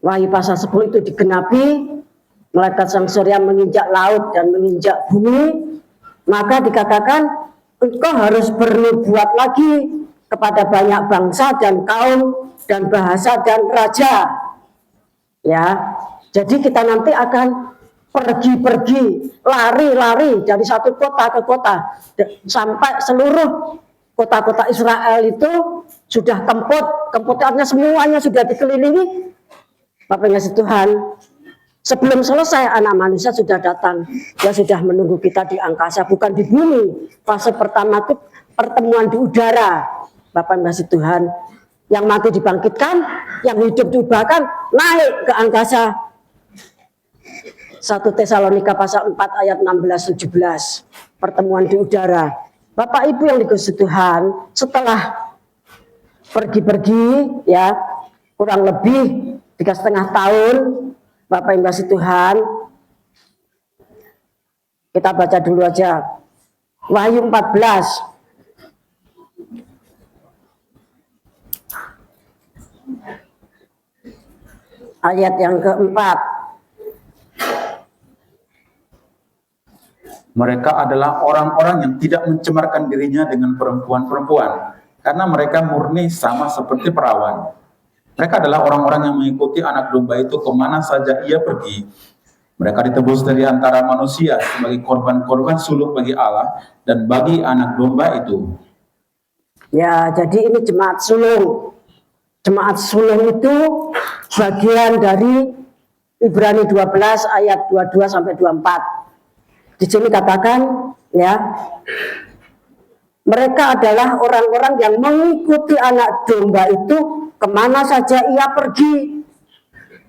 Wahyu pasal 10 itu digenapi, malaikat sang surya menginjak laut dan menginjak bumi, maka dikatakan engkau harus bernubuat lagi kepada banyak bangsa dan kaum dan bahasa dan raja. Ya, jadi kita nanti akan pergi-pergi, lari-lari dari satu kota ke kota sampai seluruh kota-kota Israel itu sudah kempotnya semuanya sudah dikelilingi. Bapak yang kasih Tuhan, sebelum selesai anak manusia sudah datang, dia sudah menunggu kita di angkasa, bukan di bumi. Fase pertama itu pertemuan di udara. Bapak yang kasih Tuhan, yang mati dibangkitkan, yang hidup diubahkan, naik ke angkasa. 1 Tesalonika pasal 4 ayat 16-17, pertemuan di udara. Bapak Ibu yang dikasihi Tuhan, setelah pergi-pergi ya kurang lebih 3,5 tahun, Bapak yang dikasihi Tuhan, kita baca dulu aja Wahyu 14 ayat yang keempat. Mereka adalah orang-orang yang tidak mencemarkan dirinya dengan perempuan-perempuan, karena mereka murni sama seperti perawan. Mereka adalah orang-orang yang mengikuti anak domba itu kemana saja ia pergi. Mereka ditebus dari antara manusia sebagai korban-korban suluk bagi Allah dan bagi anak domba itu. Ya, jadi ini jemaat sulung. Jemaat sulung itu bagian dari Ibrani 12 ayat 22-24. Di sini katakan ya, mereka adalah orang-orang yang mengikuti anak domba itu kemana saja ia pergi.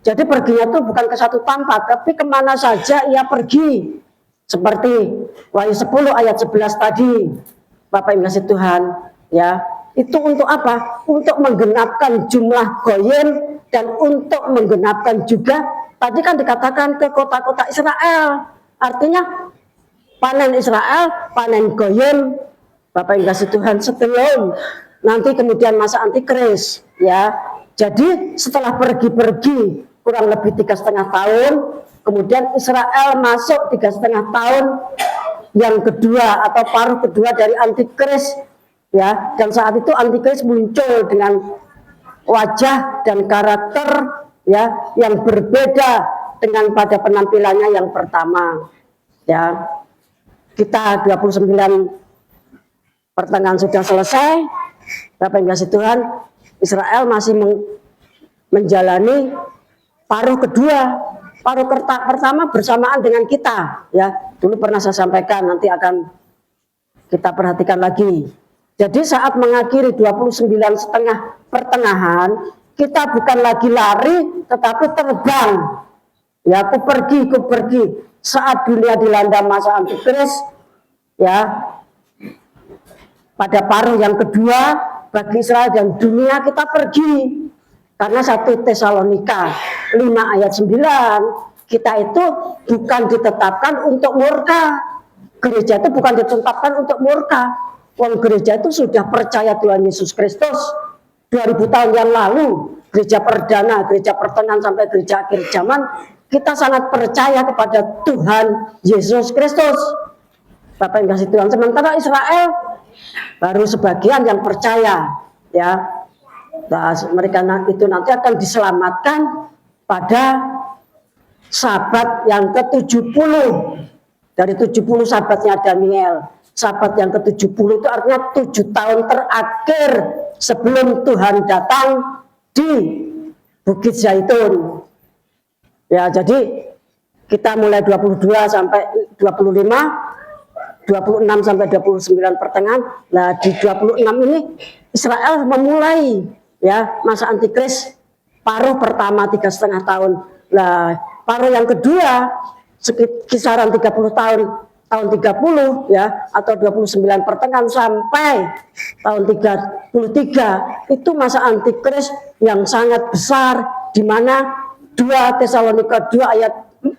Jadi perginya itu bukan ke satu tempat, tapi kemana saja ia pergi. Seperti Wahyu 10 ayat 11 tadi, Bapak Ibu kasih Tuhan, ya, itu untuk apa? Untuk menggenapkan jumlah goyim dan untuk menggenapkan juga tadi kan dikatakan ke kota-kota Israel. Artinya panen Israel, panen goyim, Bapak yang kasih Tuhan, sebelum nanti kemudian masa antikris, ya. Jadi setelah pergi-pergi kurang lebih 3,5 tahun, kemudian Israel masuk 3,5 tahun yang kedua atau paruh kedua dari antikris, ya. Dan saat itu antikris muncul dengan wajah dan karakter ya yang berbeda dengan pada penampilannya yang pertama, ya. Kita 29 pertengahan sudah selesai. Bapak yang kasih Tuhan, Israel masih menjalani paruh kedua, pertama bersamaan dengan kita, ya. Dulu pernah saya sampaikan, nanti akan kita perhatikan lagi. Jadi saat mengakhiri 29,5 pertengahan, kita bukan lagi lari, tetapi terbang. Ya, ku pergi. Saat dunia dilanda masa antikris, ya, pada paruh yang kedua bagi Israel dan dunia kita pergi. Karena 1 Tesalonika 5 ayat 9, kita itu bukan ditetapkan untuk murka. Gereja itu bukan ditetapkan untuk murka. Wong gereja itu sudah percaya Tuhan Yesus Kristus 2000 tahun yang lalu. Gereja perdana, gereja pertengahan sampai gereja akhir zaman, kita sangat percaya kepada Tuhan Yesus Kristus. Bapak yang kasih Tuhan. Sementara Israel baru sebagian yang percaya, ya. Nah, mereka itu nanti akan diselamatkan pada sahabat yang ke-70. Dari 70 sahabatnya Daniel. Sahabat yang ke-70 itu artinya 7 tahun terakhir sebelum Tuhan datang di Bukit Zaitun. Ya, jadi kita mulai 22 sampai 25, 26 sampai 29 pertengahan. Nah, di 26 ini Israel memulai, ya, masa antikris paruh pertama 3,5 tahun. Nah, paruh yang kedua kisaran 30 tahun 30, ya, atau 29 pertengahan sampai tahun 33, itu masa antikris yang sangat besar, di mana 2 Tesalonika 2 ayat 4,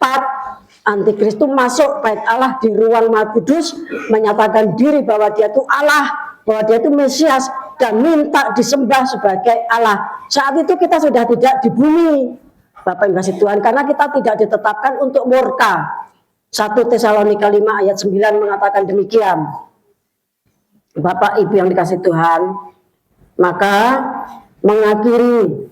antikris itu masuk bait Allah di ruang Maha Kudus, menyatakan diri bahwa dia itu Allah, bahwa dia itu Mesias, dan minta disembah sebagai Allah. Saat itu kita sudah tidak di bumi, Bapak yang kasih Tuhan, karena kita tidak ditetapkan untuk murka. 1 Tesalonika 5 ayat 9 mengatakan demikian. Bapak Ibu yang dikasih Tuhan, maka mengakhiri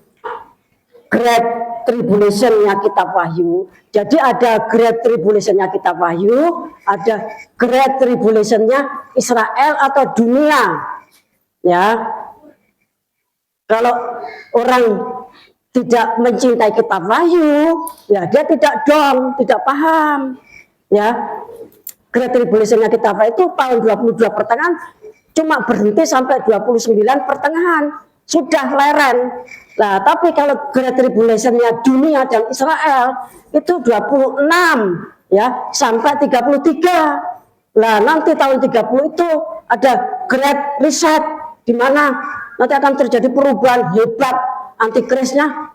Great Tribulation-nya kitab Wahyu. Jadi ada Great Tribulation-nya kitab Wahyu, ada Great Tribulation-nya Israel atau dunia. Ya. Kalau orang tidak mencintai kitab Wahyu, ya dia tidak paham. Ya, Great Tribulation-nya kitab Wahyu itu tahun 22 pertengahan cuma berhenti sampai 29 pertengahan, sudah leren. Nah, tapi kalau Great Tribulation-nya dunia dan Israel itu 26, ya, sampai 33. Nah, nanti tahun 30 itu ada Great Reset, di mana nanti akan terjadi perubahan hebat antikrisnya.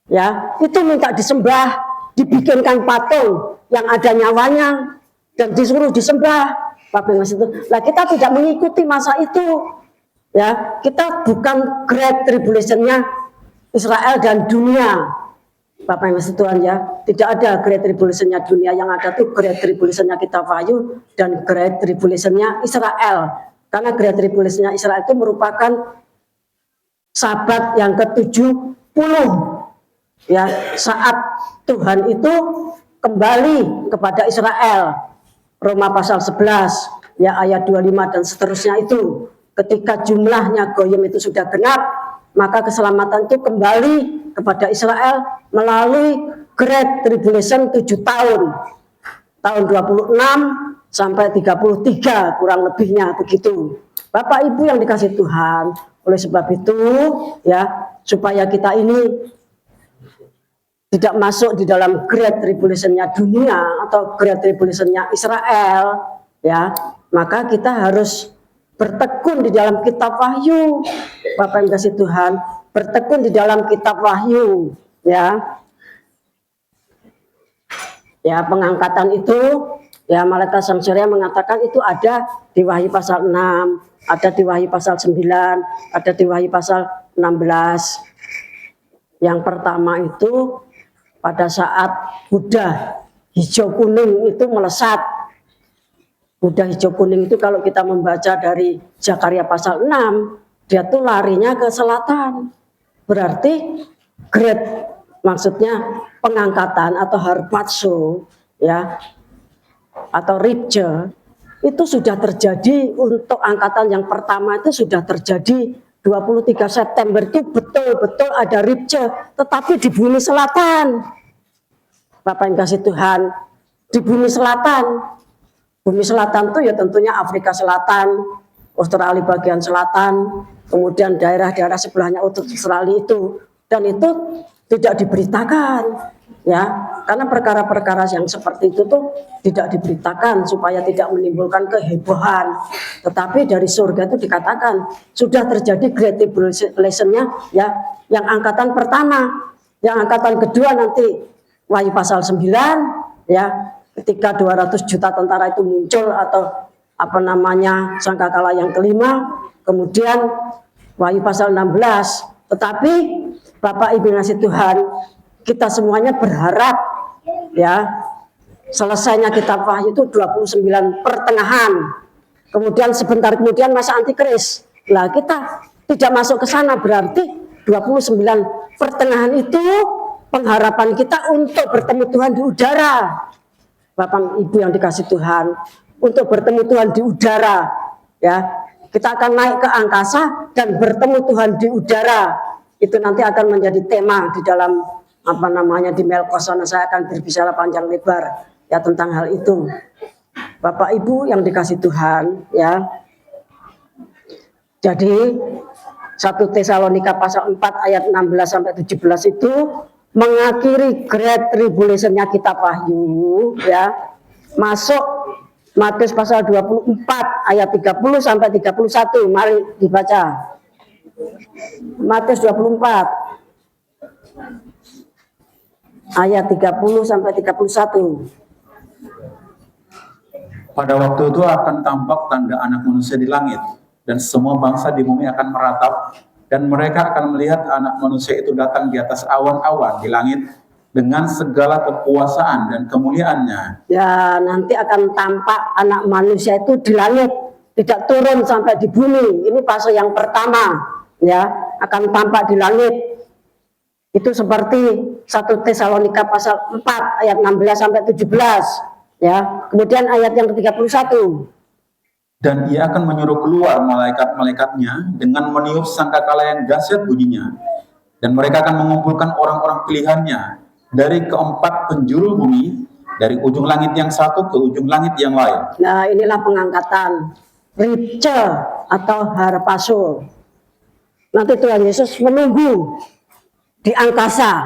Ya, itu minta disembah, dibikinkan patung yang ada nyawanya dan disuruh disembah. Bapak itu. Nah, kita tidak mengikuti masa itu. Ya, kita bukan Great Tribulation-nya Israel dan dunia. Bapak yang Tuhan, ya, tidak ada Great Tribulation-nya dunia, yang ada tuh Great Tribulation-nya kitab Wahyu dan Great Tribulation-nya Israel. Karena Great Tribulation-nya Israel itu merupakan sahabat yang ke-70. Ya, saat Tuhan itu kembali kepada Israel. Roma pasal 11, ya, ayat 25 dan seterusnya itu. Ketika jumlahnya goyim itu sudah genap, maka keselamatan itu kembali kepada Israel melalui Great Tribulation 7 tahun. Tahun 26 sampai 33 kurang lebihnya begitu. Bapak Ibu yang dikasih Tuhan, oleh sebab itu, ya, supaya kita ini tidak masuk di dalam Great Tribulation-nya dunia atau Great Tribulation-nya Israel, ya, maka kita harus bertekun di dalam kitab Wahyu. Bapak yang kasih Tuhan, bertekun di dalam kitab Wahyu, ya. Ya, pengangkatan itu, ya, Malaikat Sang Surya mengatakan itu ada di Wahyu pasal 6, ada di Wahyu pasal 9, ada di Wahyu pasal 16. Yang pertama itu pada saat Buddha hijau kuning itu melesat. Buddha hijau kuning itu kalau kita membaca dari Zakaria pasal 6, dia tuh larinya ke selatan. Berarti great, maksudnya pengangkatan atau harpazo, ya, atau rapture itu sudah terjadi. Untuk angkatan yang pertama itu sudah terjadi 23 September itu betul-betul ada ripce, tetapi di bumi selatan. Bapak yang kasih Tuhan, di bumi selatan. Bumi selatan itu ya tentunya Afrika Selatan, Australia bagian selatan, kemudian daerah-daerah sebelahnya Australia itu. Dan itu tidak diberitakan, ya, karena perkara-perkara yang seperti itu tuh tidak diberitakan supaya tidak menimbulkan kehebohan. Tetapi dari surga itu dikatakan sudah terjadi Great Tribulation-nya, ya, yang angkatan pertama, yang angkatan kedua nanti Wahyu pasal 9, ya, ketika 200 juta tentara itu muncul atau apa namanya sangkakala yang kelima, kemudian Wahyu pasal 16. Tetapi Bapak Ibu ngasih Tuhan, kita semuanya berharap, ya, selesainya kitab Wahyu itu 29 pertengahan. Kemudian sebentar kemudian masa antikris. Lah kita tidak masuk ke sana, berarti 29 pertengahan itu pengharapan kita untuk bertemu Tuhan di udara. Bapak Ibu yang dikasih Tuhan, untuk bertemu Tuhan di udara, ya, kita akan naik ke angkasa dan bertemu Tuhan di udara. Itu nanti akan menjadi tema di dalam apa namanya di Melkosana. Saya akan berbicara panjang lebar, ya, tentang hal itu. Bapak Ibu yang dikasih Tuhan, ya. Jadi 1 Tesalonika pasal 4 ayat 16 sampai 17 itu mengakhiri Great Tribulation-nya kitab Wahyu, ya. Masuk Matius pasal 24 ayat 30 sampai 31. Mari dibaca. Matius 24 ayat 30 sampai 31. Pada waktu itu akan tampak tanda Anak Manusia di langit, dan semua bangsa di bumi akan meratap, dan mereka akan melihat Anak Manusia itu datang di atas awan-awan di langit dengan segala kekuasaan dan kemuliaannya. Ya, nanti akan tampak Anak Manusia itu di langit, tidak turun sampai di bumi. Ini fase yang pertama, ya, akan tampak di langit. Itu seperti 1 Tesalonika pasal 4 ayat 16 sampai 17, ya. Kemudian ayat yang ke-31. Dan ia akan menyuruh keluar malaikat-malaikatnya dengan meniup sangkakala yang dahsyat bunyinya. Dan mereka akan mengumpulkan orang-orang pilihannya dari keempat penjuru bumi, dari ujung langit yang satu ke ujung langit yang lain. Nah, inilah pengangkatan ripce atau harpaso. Nanti Tuhan Yesus menunggu di angkasa,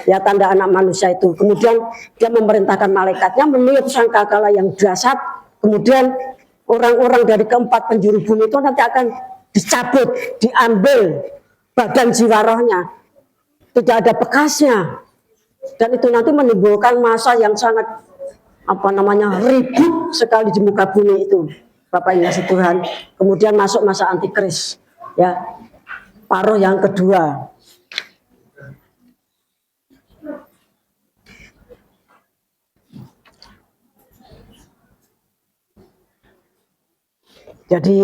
ya, tanda Anak Manusia itu. Kemudian dia memerintahkan malaikatnya meniup sangkakala yang dahsyat. Kemudian orang-orang dari keempat penjuru bumi itu nanti akan dicabut, diambil badan jiwa rohnya, tidak ada bekasnya, dan itu nanti menimbulkan masa yang sangat apa namanya ribut sekali di muka bumi itu, Bapak yang kasih Tuhan. Kemudian masuk masa antikris, ya, paruh yang kedua. Jadi,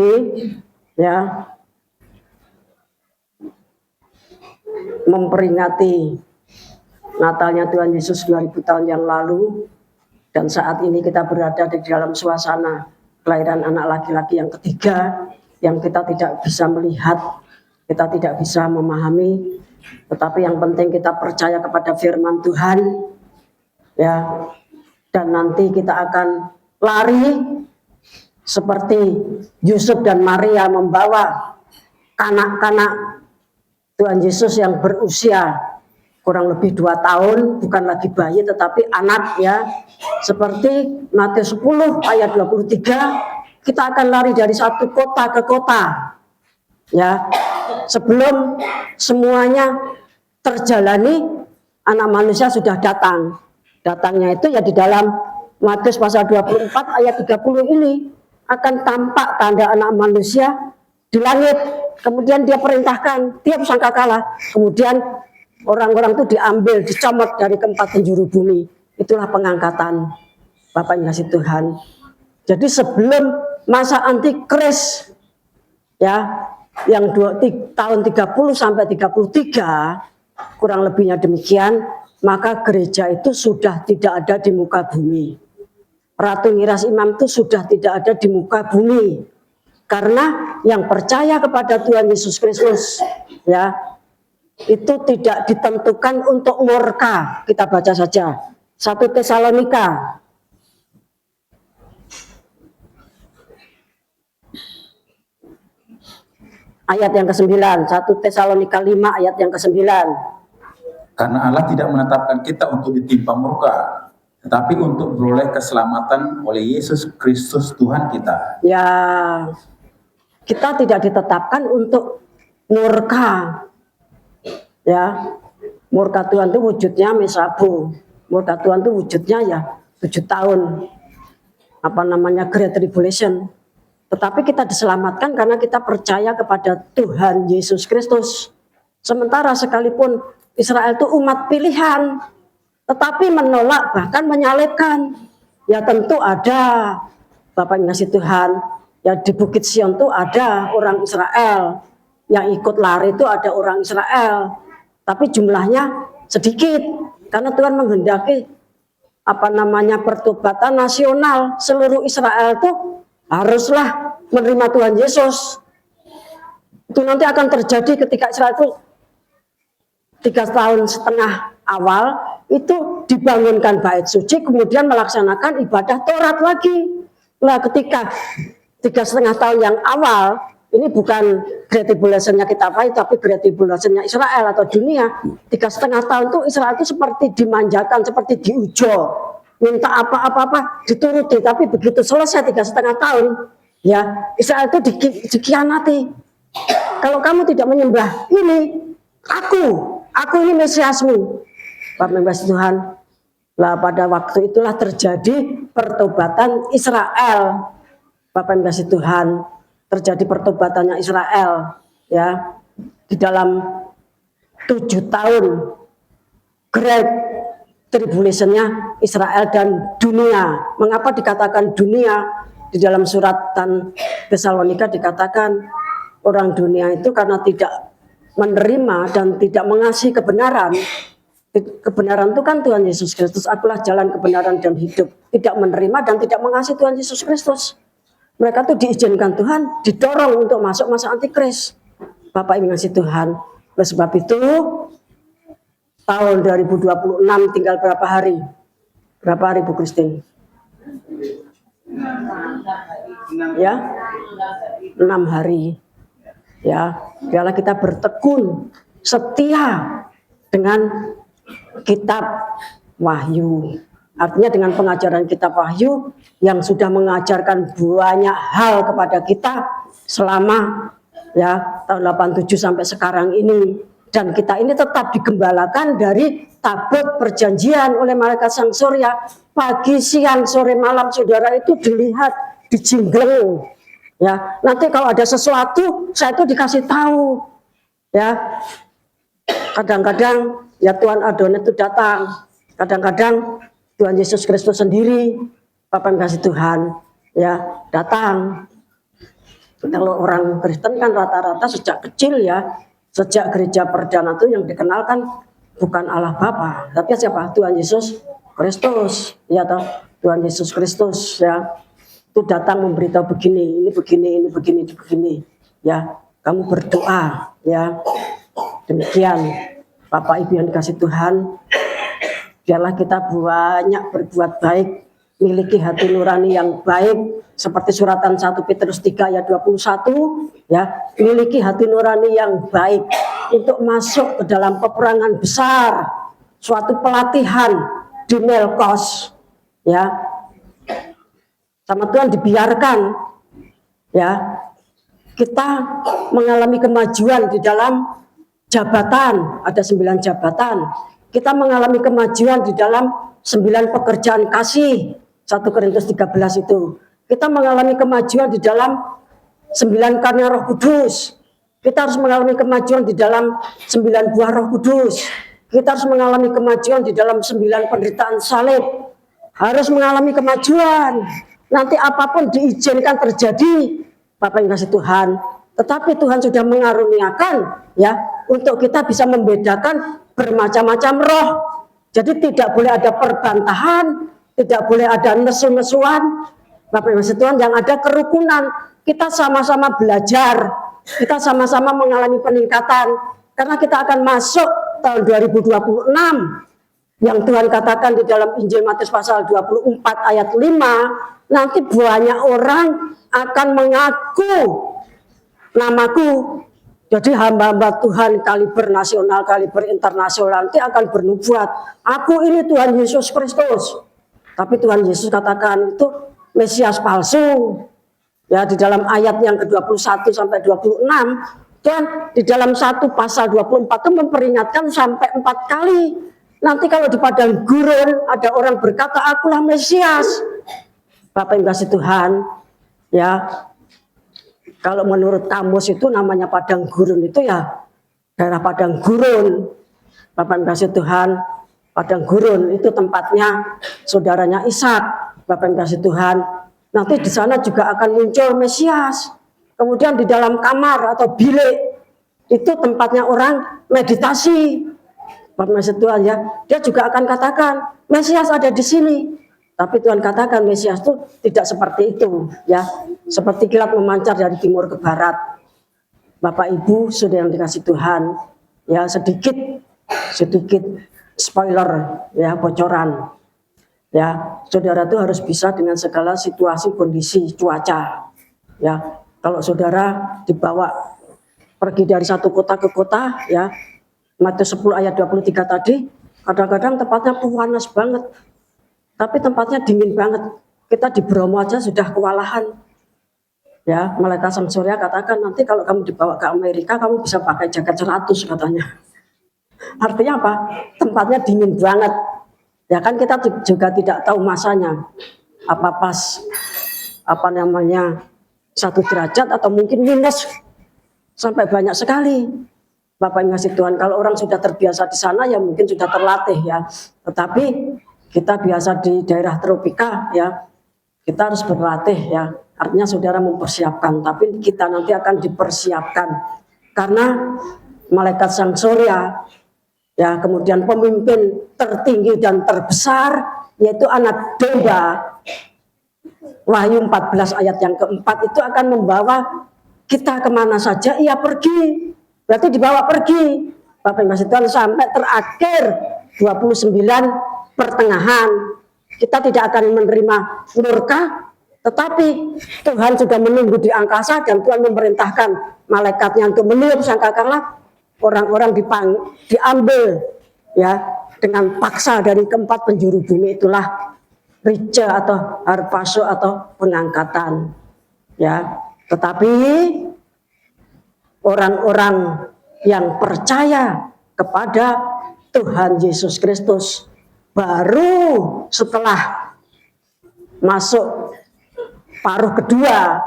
ya, memperingati Natalnya Tuhan Yesus 2000 tahun yang lalu, dan saat ini kita berada di dalam suasana kelahiran anak laki-laki yang ketiga, yang kita tidak bisa melihat, kita tidak bisa memahami, tetapi yang penting kita percaya kepada firman Tuhan, ya, dan nanti kita akan lari seperti Yusuf dan Maria membawa kanak-kanak Tuhan Yesus yang berusia kurang lebih 2 tahun, bukan lagi bayi tetapi anak, ya. Seperti Matius 10 ayat 23, kita akan lari dari satu kota ke kota, ya. Sebelum semuanya terjalani, Anak Manusia sudah datang. Datangnya itu ya di dalam Matius pasal 24 ayat 30 ini. Akan tampak tanda Anak Manusia di langit. Kemudian dia perintahkan tiap sangkakala. Kemudian orang-orang itu diambil, dicomot dari keempat penjuru bumi. Itulah pengangkatan, Bapak yang kasih Tuhan. Jadi sebelum masa antikris, ya, yang tahun 30 sampai 33, kurang lebihnya demikian, maka gereja itu sudah tidak ada di muka bumi. Ratu Ngiras Imam itu sudah tidak ada di muka bumi. Karena yang percaya kepada Tuhan Yesus Kristus, ya, itu tidak ditentukan untuk murka. Kita baca saja 1 Tesalonika ayat yang ke-9, 1 Tesalonika 5 ayat yang ke-9. Karena Allah tidak menetapkan kita untuk ditimpa murka, tetapi untuk beroleh keselamatan oleh Yesus Kristus Tuhan kita. Ya, kita tidak ditetapkan untuk murka. Ya, murka Tuhan itu wujudnya mesabu. Murka Tuhan itu wujudnya ya 7 tahun. Great Tribulation. Tetapi kita diselamatkan karena kita percaya kepada Tuhan Yesus Kristus. Sementara sekalipun Israel itu umat pilihan, tetapi menolak bahkan menyalibkan. Ya tentu ada, Bapak yang ngasih Tuhan, ya di Bukit Sion itu ada orang Israel, yang ikut lari itu ada orang Israel, tapi jumlahnya sedikit, karena Tuhan menghendaki pertobatan nasional. Seluruh Israel itu haruslah menerima Tuhan Yesus. Itu nanti akan terjadi ketika Israel itu 3,5 tahun awal itu dibangunkan bait suci, kemudian melaksanakan ibadah Taurat lagi. Nah, ketika 3,5 tahun yang awal, ini bukan Great Tribulation-nya kita tapi Great Tribulation-nya Israel atau dunia. 3,5 tahun itu Israel itu seperti dimanjakan, seperti diujo, minta apa-apa dituruti. Tapi begitu selesai 3,5 tahun, ya Israel itu dikhianati. Kalau kamu tidak menyembah ini, aku ini Mesiasmu. Bapak membahas Tuhan. Lah pada waktu itulah terjadi pertobatan Israel. Bapak membahas Tuhan. Terjadi pertobatannya Israel, ya, di dalam 7 tahun Great Tribulation-nya Israel dan dunia. Mengapa dikatakan dunia? Di dalam suratan Tesalonika dikatakan orang dunia itu karena tidak menerima dan tidak mengasihi kebenaran. Kebenaran itu kan Tuhan Yesus Kristus. Akulah jalan, kebenaran dan hidup. Tidak menerima dan tidak mengasihi Tuhan Yesus Kristus. Mereka tuh diizinkan Tuhan, didorong untuk masuk masa antikris. Bapak Ibu ngasih Tuhan. Oleh sebab itu, tahun 2026 tinggal berapa hari? Berapa hari Bu Christine? Ya, 6 hari. Ya, biarlah kita bertekun setia dengan kitab Wahyu. Artinya dengan pengajaran kitab Wahyu yang sudah mengajarkan banyak hal kepada kita selama ya tahun 87 sampai sekarang ini, dan kita ini tetap digembalakan dari tabut perjanjian oleh malaikat sang surya. Pagi, siang, sore, malam saudara itu dilihat, dijingleng. Ya, nanti kalau ada sesuatu saya itu dikasih tahu. Ya. Kadang-kadang ya Tuhan Adonai itu datang. Kadang-kadang Tuhan Yesus Kristus sendiri, Bapak yang kasih Tuhan, ya datang. Kalau orang Kristen kan rata-rata sejak kecil ya, sejak gereja perdana itu yang dikenalkan bukan Allah Bapa, tapi siapa? Tuhan Yesus Kristus, ya toh, Tuhan Yesus Kristus ya. Itu datang memberitahu begini, ini begini, ini begini, ini begini. Ya, kamu berdoa, ya. Demikian, Bapak Ibu yang dikasih Tuhan. Biarlah kita banyak berbuat baik, miliki hati nurani yang baik, seperti suratan 1 Petrus 3 ayat 21, ya, miliki hati nurani yang baik untuk masuk ke dalam peperangan besar, suatu pelatihan di Melkos, ya. Sama Tuhan dibiarkan, ya, kita mengalami kemajuan di dalam jabatan, ada 9 jabatan. Kita mengalami kemajuan di dalam 9 pekerjaan kasih, 1 Korintus 13 itu. Kita mengalami kemajuan di dalam 9 karya Roh Kudus. Kita harus mengalami kemajuan di dalam 9 buah Roh Kudus. Kita harus mengalami kemajuan di dalam 9 penderitaan salib. Harus mengalami kemajuan. Nanti apapun diizinkan terjadi, Bapak yang kasih Tuhan. Tetapi Tuhan sudah mengaruniakan ya untuk kita bisa membedakan bermacam-macam roh. Jadi tidak boleh ada perbantahan, tidak boleh ada nesu-nesuan. Bapak Ibu Tuhan, yang ada kerukunan. kita sama-sama belajar, kita sama-sama mengalami peningkatan, karena kita akan masuk tahun 2026 yang Tuhan katakan di dalam Injil Matius pasal 24 ayat 5, nanti banyak orang akan mengaku namaku. Jadi hamba-hamba Tuhan kaliber nasional, kaliber internasional nanti akan bernubuat, aku ini Tuhan Yesus Kristus. Tapi Tuhan Yesus katakan itu Mesias palsu. Ya, di dalam ayat yang ke-21 sampai 26, Tuhan di dalam satu pasal 24 itu memperingatkan sampai 4 kali. Nanti kalau di padang gurun ada orang berkata, akulah Mesias. Bapak yang kasih Tuhan, ya, kalau menurut kamus itu namanya padang gurun itu ya daerah padang gurun. Bapak yang kasih Tuhan, padang gurun itu tempatnya saudaranya Ishak. Bapak yang kasih Tuhan, nanti di sana juga akan muncul Mesias. Kemudian di dalam kamar atau bilik itu tempatnya orang meditasi. Bapak yang kasih Tuhan, ya, dia juga akan katakan Mesias ada di sini. Tapi Tuhan katakan Mesias itu tidak seperti itu, ya, seperti kilat memancar dari timur ke barat. Bapak Ibu sudah yang dikasih Tuhan, ya, sedikit spoiler, ya, bocoran, ya, saudara itu harus bisa dengan segala situasi kondisi cuaca, ya. Kalau saudara dibawa pergi dari satu kota ke kota, ya, Matius 10 ayat 23 tadi, kadang-kadang tempatnya panas banget. Tapi tempatnya dingin banget. Kita di Bromo aja sudah kewalahan. Ya, Malaikat Sang Surya katakan nanti kalau kamu dibawa ke Amerika kamu bisa pakai jaket 100 katanya. Artinya apa? Tempatnya dingin banget. Ya kan kita juga tidak tahu masanya. Apa pas 1 derajat atau mungkin minus sampai banyak sekali. Bapak yang ngasih Tuhan, kalau orang sudah terbiasa di sana ya mungkin sudah terlatih, ya. Tetapi kita biasa di daerah tropika, ya, kita harus berlatih, ya. Artinya saudara mempersiapkan, tapi kita nanti akan dipersiapkan karena Malaikat Sang Surya, ya, kemudian pemimpin tertinggi dan terbesar yaitu anak domba, Wahyu 14 ayat yang keempat itu akan membawa kita kemana saja ia pergi, berarti dibawa pergi. Bapak yang kasih Tuhan, sampai terakhir 29 pertengahan kita tidak akan menerima murka, tetapi Tuhan sudah menunggu di angkasa dan Tuhan memerintahkan malaikatnya untuk meniup sangkakala, orang-orang diambil, ya, dengan paksa dari keempat penjuru bumi. Itulah Rija atau Harpaso atau pengangkatan, ya. Tetapi orang-orang yang percaya kepada Tuhan Yesus Kristus baru setelah masuk paruh kedua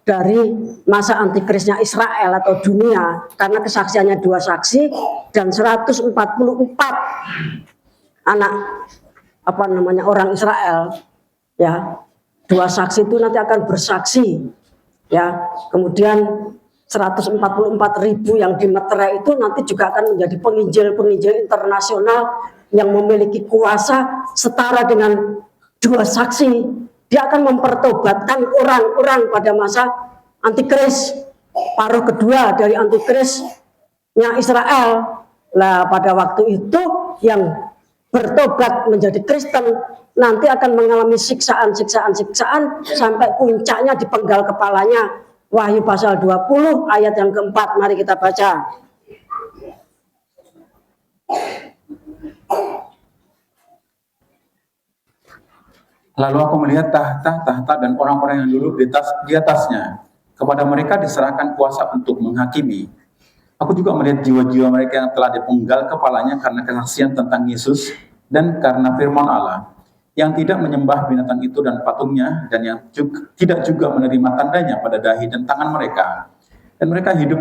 dari masa antikrisnya Israel atau dunia, karena kesaksiannya 2 saksi dan 144 anak orang Israel, ya, 2 saksi itu nanti akan bersaksi, ya. Kemudian 144.000 yang di meterai itu nanti juga akan menjadi penginjil internasional yang memiliki kuasa setara dengan 2 saksi. Dia akan mempertobatkan orang-orang pada masa antikris, paruh kedua dari antikrisnya Israel. Nah, pada waktu itu yang bertobat menjadi Kristen nanti akan mengalami siksaan sampai puncaknya dipenggal kepalanya. Wahyu pasal 20 ayat yang keempat, mari kita baca. Lalu aku melihat tahta dan orang-orang yang duduk di atasnya. Kepada mereka diserahkan kuasa untuk menghakimi. Aku juga melihat jiwa-jiwa mereka yang telah dipenggal kepalanya karena kesaksian tentang Yesus dan karena firman Allah, yang tidak menyembah binatang itu dan patungnya, dan yang tidak juga menerima tandanya pada dahi dan tangan mereka. Dan mereka hidup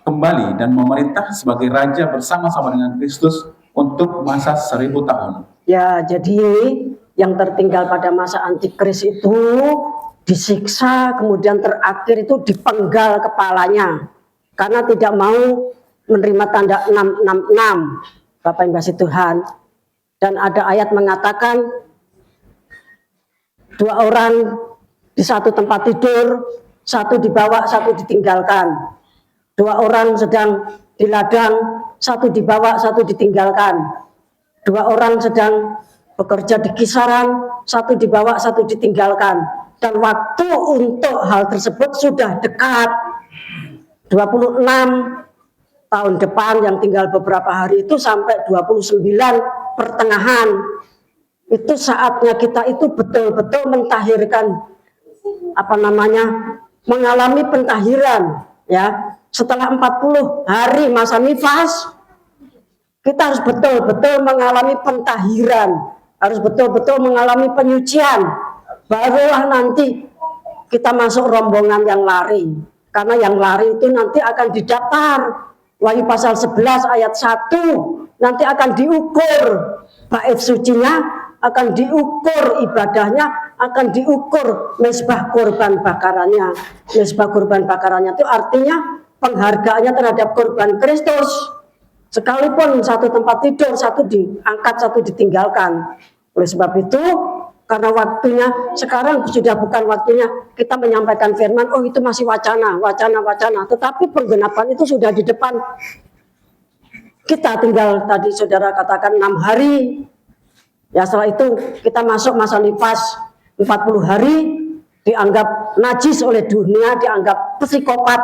kembali dan memerintah sebagai raja bersama-sama dengan Kristus untuk masa 1000 tahun. Ya, jadi yang tertinggal pada masa antikris itu disiksa, kemudian terakhir itu dipenggal kepalanya karena tidak mau menerima tanda 666. Bapak yang kasih Tuhan. Dan ada ayat mengatakan 2 orang di satu tempat tidur, satu dibawa, satu ditinggalkan. 2 orang sedang di ladang, satu dibawa, satu ditinggalkan. 2 orang sedang bekerja di kisaran, satu dibawa, satu ditinggalkan. Dan waktu untuk hal tersebut sudah dekat. 26 tahun depan yang tinggal beberapa hari itu sampai 29 pertengahan. Itu saatnya kita itu betul-betul mentahirkan, mengalami pentahiran, ya. Setelah 40 hari masa nifas, kita harus betul-betul mengalami pentahiran, harus betul-betul mengalami penyucian. Barulah nanti kita masuk rombongan yang lari. Karena yang lari itu nanti akan didaftar. Wahyu pasal 11 ayat 1 nanti akan diukur bait sucinya, akan diukur ibadahnya, akan diukur mezbah korban bakarannya. Mezbah korban bakarannya itu artinya penghargaannya terhadap korban Kristus. Sekalipun satu tempat tidur, satu diangkat, satu ditinggalkan. Oleh sebab itu, karena waktunya sekarang sudah bukan waktunya kita menyampaikan firman, oh itu masih wacana. Tetapi penggenapan itu sudah di depan. Kita tinggal tadi saudara katakan 6 hari. Ya setelah itu kita masuk masa nifas 40 hari, dianggap najis oleh dunia, dianggap psikopat,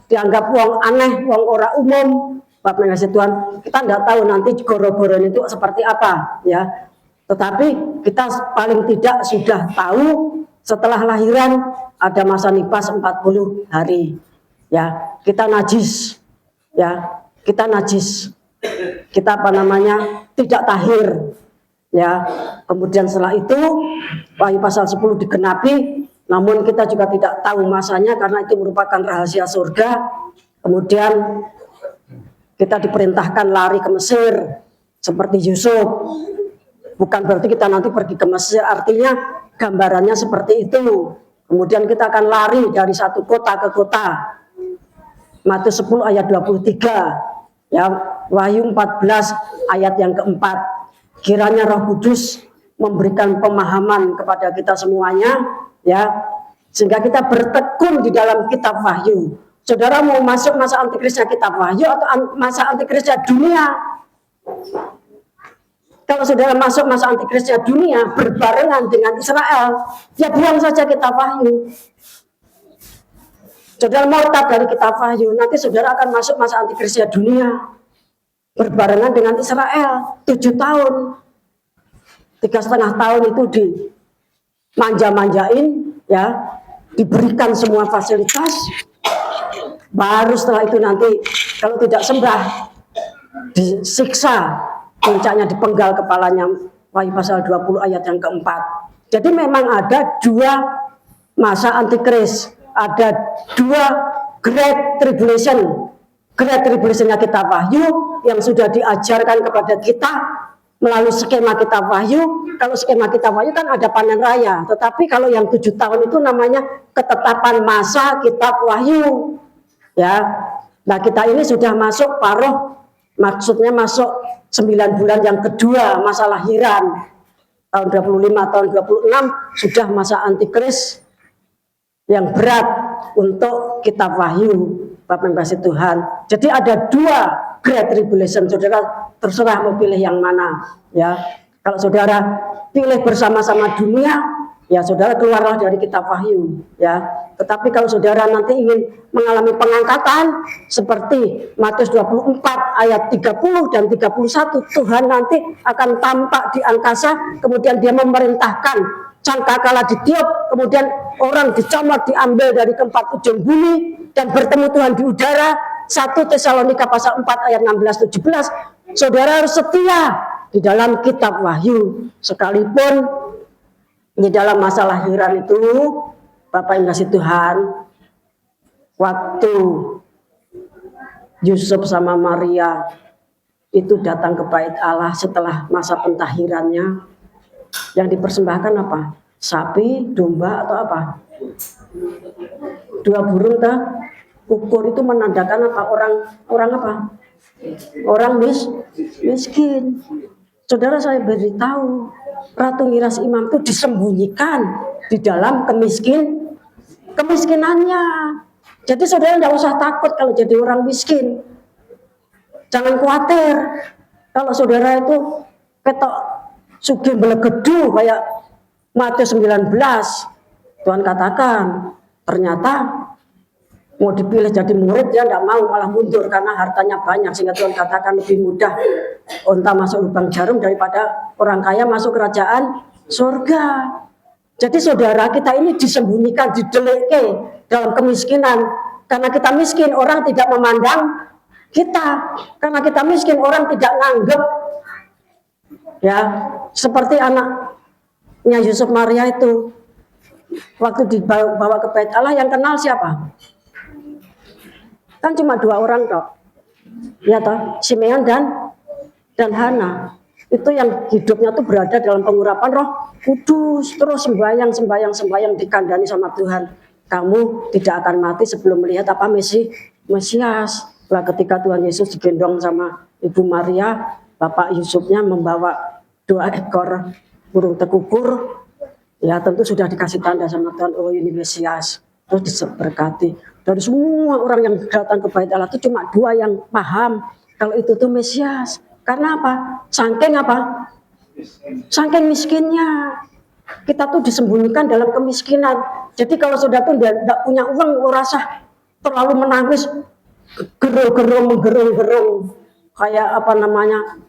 dianggap wong aneh, wong ora umum. Bapak yang kasih Tuhan, kita tidak tahu nanti goro-goronya itu seperti apa, ya. Tetapi kita paling tidak sudah tahu setelah lahiran ada masa nifas 40 hari. Ya, kita najis. Ya, kita najis. Kita tidak tahir. Ya, kemudian setelah itu Wahyu pasal 10 digenapi, namun kita juga tidak tahu masanya karena itu merupakan rahasia surga. Kemudian kita diperintahkan lari ke Mesir seperti Yusuf. Bukan berarti kita nanti pergi ke Mesir, artinya gambarannya seperti itu. Kemudian kita akan lari dari satu kota ke kota. Matius 10 ayat 23. Ya, Wahyu 14 ayat yang keempat. Kiranya Roh Kudus memberikan pemahaman kepada kita semuanya, ya, sehingga kita bertekun di dalam kitab Wahyu. Saudara mau masuk masa antikrisnya kitab Wahyu atau masa antikrisnya dunia? Kalau saudara masuk masa antikrisnya dunia berbarengan dengan Israel, ya buang saja kitab Wahyu. Saudara murtad dari kitab Wahyu, nanti saudara akan masuk masa antikrisnya dunia berbarengan dengan Israel 7 tahun. 3,5 tahun itu dimanja-manjain, ya, diberikan semua fasilitas. Baru setelah itu nanti kalau tidak sembah disiksa, puncaknya dipenggal kepalanya. Wahyu pasal 20 ayat yang keempat. Jadi memang ada 2 masa antikris, ada 2 Great Tribulation. Great Tribulation-nya kitab Wahyu yang sudah diajarkan kepada kita melalui skema kitab Wahyu. Kalau skema kitab Wahyu kan ada panen raya, tetapi kalau yang 7 tahun itu namanya ketetapan masa kitab Wahyu. Ya, nah kita ini sudah masuk paruh, maksudnya masuk 9 bulan yang kedua masa lahiran. Tahun 25, tahun 26 sudah masa antikris yang berat untuk kitab Wahyu. Bapak yang kasih Tuhan. Jadi ada 2 Great Tribulation. Saudara terserah mau pilih yang mana. Ya, kalau saudara pilih bersama-sama dunia, ya saudara keluarlah dari kitab Wahyu. Ya, tetapi kalau saudara nanti ingin mengalami pengangkatan seperti Matius 24 ayat 30 dan 31, Tuhan nanti akan tampak di angkasa, kemudian dia memerintahkan sangkakala ditiup, kemudian orang dicomot, diambil dari keempat ujung bumi dan bertemu Tuhan di udara. 1 Tesalonika pasal 4 ayat 16-17. Saudara harus setia di dalam kitab Wahyu sekalipun di dalam masa lahiran itu. Bapak yang kasih Tuhan, waktu Yusuf sama Maria itu datang ke bait Allah setelah masa pentahirannya, yang dipersembahkan apa? Sapi, domba atau apa? 2 burung kah? Ukur itu menandakan apa? Orang apa? Orang miskin. Saudara, saya beritahu, Ratu Miras Imam itu disembunyikan di dalam kemiskinannya. Jadi saudara tidak usah takut kalau jadi orang miskin. Jangan khawatir kalau saudara itu ketok sugih belegedu kayak Matius 19. Tuhan katakan ternyata mau dipilih jadi murid dia tidak mau, malah mundur karena hartanya banyak, sehingga Tuhan katakan lebih mudah unta masuk lubang jarum daripada orang kaya masuk kerajaan surga. Jadi saudara, kita ini disembunyikan, dideleke dalam kemiskinan. Karena kita miskin, orang tidak memandang kita. Karena kita miskin, orang tidak nganggep. Ya, seperti anaknya Yusuf Maria itu, waktu dibawa ke Bait Allah, yang kenal siapa? Kan cuma 2 orang toh. Ya toh, Simeon dan Hana. Itu yang hidupnya tuh berada dalam pengurapan Roh Kudus, terus sembahyang dikandani sama Tuhan. Kamu tidak akan mati sebelum melihat apa Mesias. Lah ketika Tuhan Yesus digendong sama Ibu Maria, Bapak Yusufnya membawa 2 ekor burung tekukur, ya tentu sudah dikasih tanda sama Tuhan, oh ini Mesias. Terus diberkati. Dari semua orang yang datang ke Bait Allah itu cuma 2 yang paham kalau itu tuh Mesias. Karena apa? Saking miskinnya. Kita tuh disembunyikan dalam kemiskinan. Jadi kalau saudara tuh tidak punya uang, rasa terlalu menangis, menggerung, kayak apa namanya?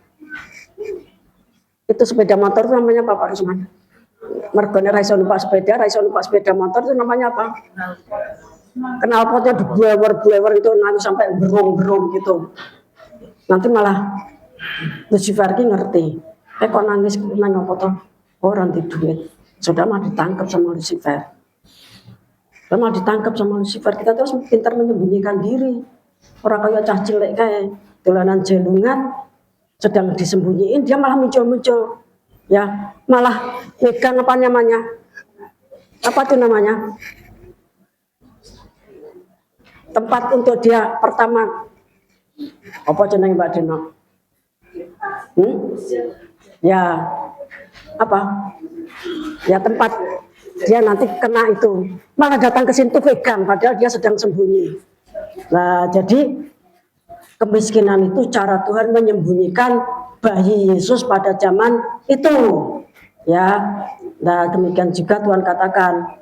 Itu sepeda motor itu namanya apa Pak Rusman? Mergone raiso numpak sepeda motor itu namanya apa? Knalpotnya diblewer itu nanti sampai berung gitu. Nanti malah Lucifer ki ngerti. Kok nangis nang apa to? Orang di duit. Sudah mah ditangkap sama Lucifer. Kita terus pintar menyembunyikan diri. Orang kaya cah cilik kayak dolanan jelungan sedang disembunyiin, dia malah muncul. Ya, malah megang apa namanya? Apa itu namanya? Tempat untuk dia pertama. Apa jenenge Mbak Deno? Ya, apa? Ya tempat dia nanti kena itu. Malah datang ke situ pegang, padahal dia sedang sembunyi. Nah, jadi kemiskinan itu cara Tuhan menyembunyikan bayi Yesus pada zaman itu. Ya, nah demikian juga Tuhan katakan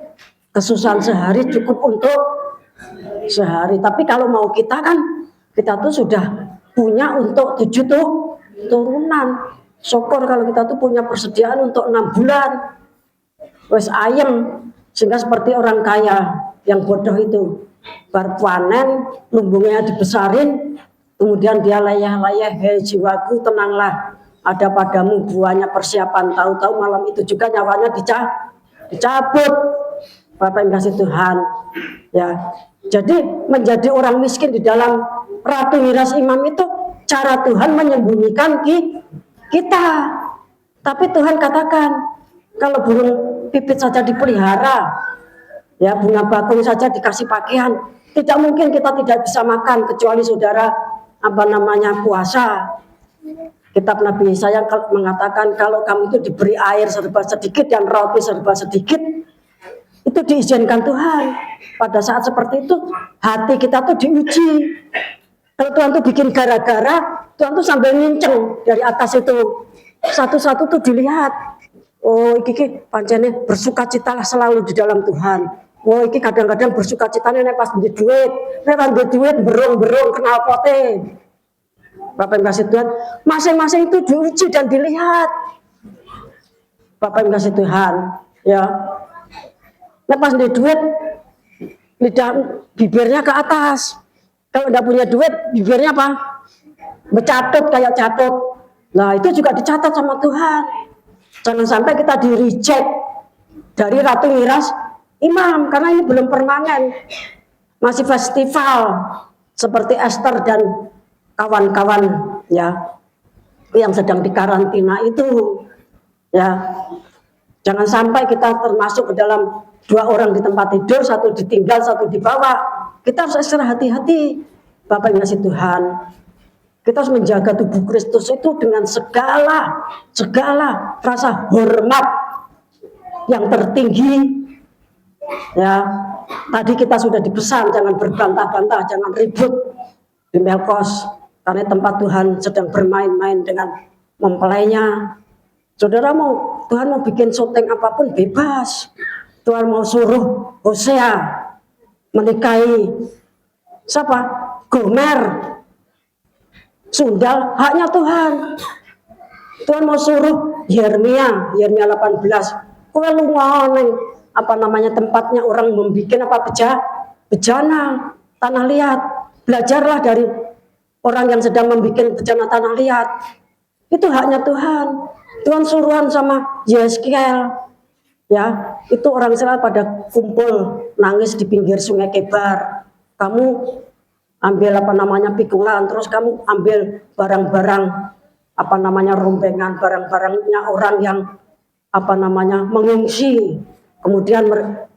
kesusahan sehari cukup untuk sehari. Tapi kalau mau kita kan, kita tuh sudah punya untuk 7 turunan. Syukur kalau kita tuh punya persediaan untuk 6 bulan. Wes ayem, sehingga seperti orang kaya yang bodoh itu. Bar panen, lumbungnya dibesarin, kemudian dia layah-layah, hei jiwaku tenanglah, ada padamu buahnya persiapan. Tahu-tahu malam itu juga nyawanya dicabut. Bapak yang kasih Tuhan. Ya, jadi menjadi orang miskin di dalam Ratu Miras Imam itu cara Tuhan menyembunyikan kita. Tapi Tuhan katakan, kalau burung pipit saja dipelihara, ya bunga bakung saja dikasih pakaian, tidak mungkin kita tidak bisa makan kecuali saudara puasa. Kitab Nabi Yesaya mengatakan kalau kamu itu diberi air serba sedikit dan roti serba sedikit, itu diizinkan Tuhan. Pada saat seperti itu hati kita tuh diuji. Kalau Tuhan tuh bikin gara-gara, Tuhan tuh sambil nginceng dari atas itu. Satu-satu tuh dilihat. Oh, iki pancene bersukacitalah selalu di dalam Tuhan. Oh, iki kadang-kadang bersukacitanya nek pas duit. Nek pas duit berung-berung kenal pote. Bapak yang kasih Tuhan, masing-masing itu diuji dan dilihat. Bapak yang kasih Tuhan, ya. Nek pas duit lidah bibirnya ke atas. Kalau tidak punya duit, bibirnya apa? Bercatut kayak catut. Nah, itu juga dicatat sama Tuhan. Jangan sampai kita di-reject dari Ratu Miras Imam, karena ini belum permanen. Masih festival seperti Esther dan kawan-kawan ya yang sedang dikarantina itu. Ya. Jangan sampai kita termasuk ke dalam 2 orang di tempat tidur, 1 ditinggal, 1 dibawa. Kita harus ekstra hati-hati. Bapak yang ngasih Tuhan. Kita harus menjaga tubuh Kristus itu dengan segala rasa hormat yang tertinggi. Ya, tadi kita sudah dipesan jangan berbantah-bantah, jangan ribut di Melkos, karena tempat Tuhan sedang bermain-main dengan mempelainya. Saudara Tuhan mau bikin syuting apapun bebas. Tuhan mau suruh Hosea menikahi siapa? Gomer, Sundal, haknya Tuhan. Tuhan mau suruh Yeremia 18. Kowe lunga ning tempatnya orang membikin bejana tanah liat. Belajarlah dari orang yang sedang membikin bejana tanah liat. Itu haknya Tuhan. Tuhan suruhan sama Yeskiel. Ya, itu orang Israel pada kumpul nangis di pinggir sungai Kebar. Kamu ambil pikulan, terus kamu ambil barang-barang rombengan, barang-barangnya orang yang mengungsi. Kemudian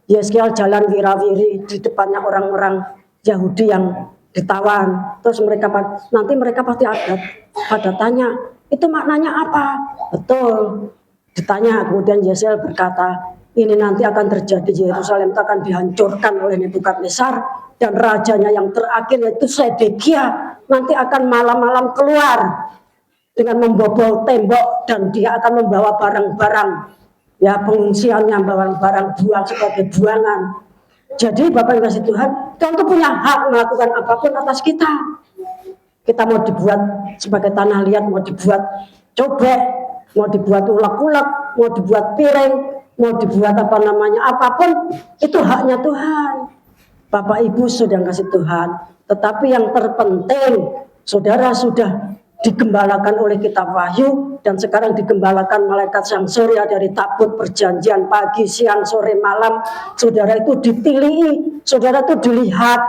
Yeskiel jalan wirawiri di depannya orang-orang Yahudi yang ditawan. Terus nanti mereka pasti pada tanya, itu maknanya apa? Betul. Ditanya, kemudian Yeskiel berkata, ini nanti akan terjadi, Yerusalem akan dihancurkan oleh Nebukadnezar, dan rajanya yang terakhir yaitu Sedekia nanti akan malam-malam keluar dengan membobol tembok, dan dia akan membawa barang-barang, ya pengungsiannya, barang-barang buang sebagai buangan. Jadi Bapak yang kasih Tuhan itu punya hak melakukan apapun atas kita. Kita mau dibuat sebagai tanah liat, mau dibuat cobek, mau dibuat ulek-ulek, mau dibuat piring, mau dibuat apapun, itu haknya Tuhan. Bapak Ibu sudah kasih Tuhan, tetapi yang terpenting, saudara sudah digembalakan oleh kitab Wahyu, dan sekarang digembalakan malaikat sang surya dari tabut perjanjian pagi, siang, sore, malam. Saudara itu ditilihi, saudara itu dilihat.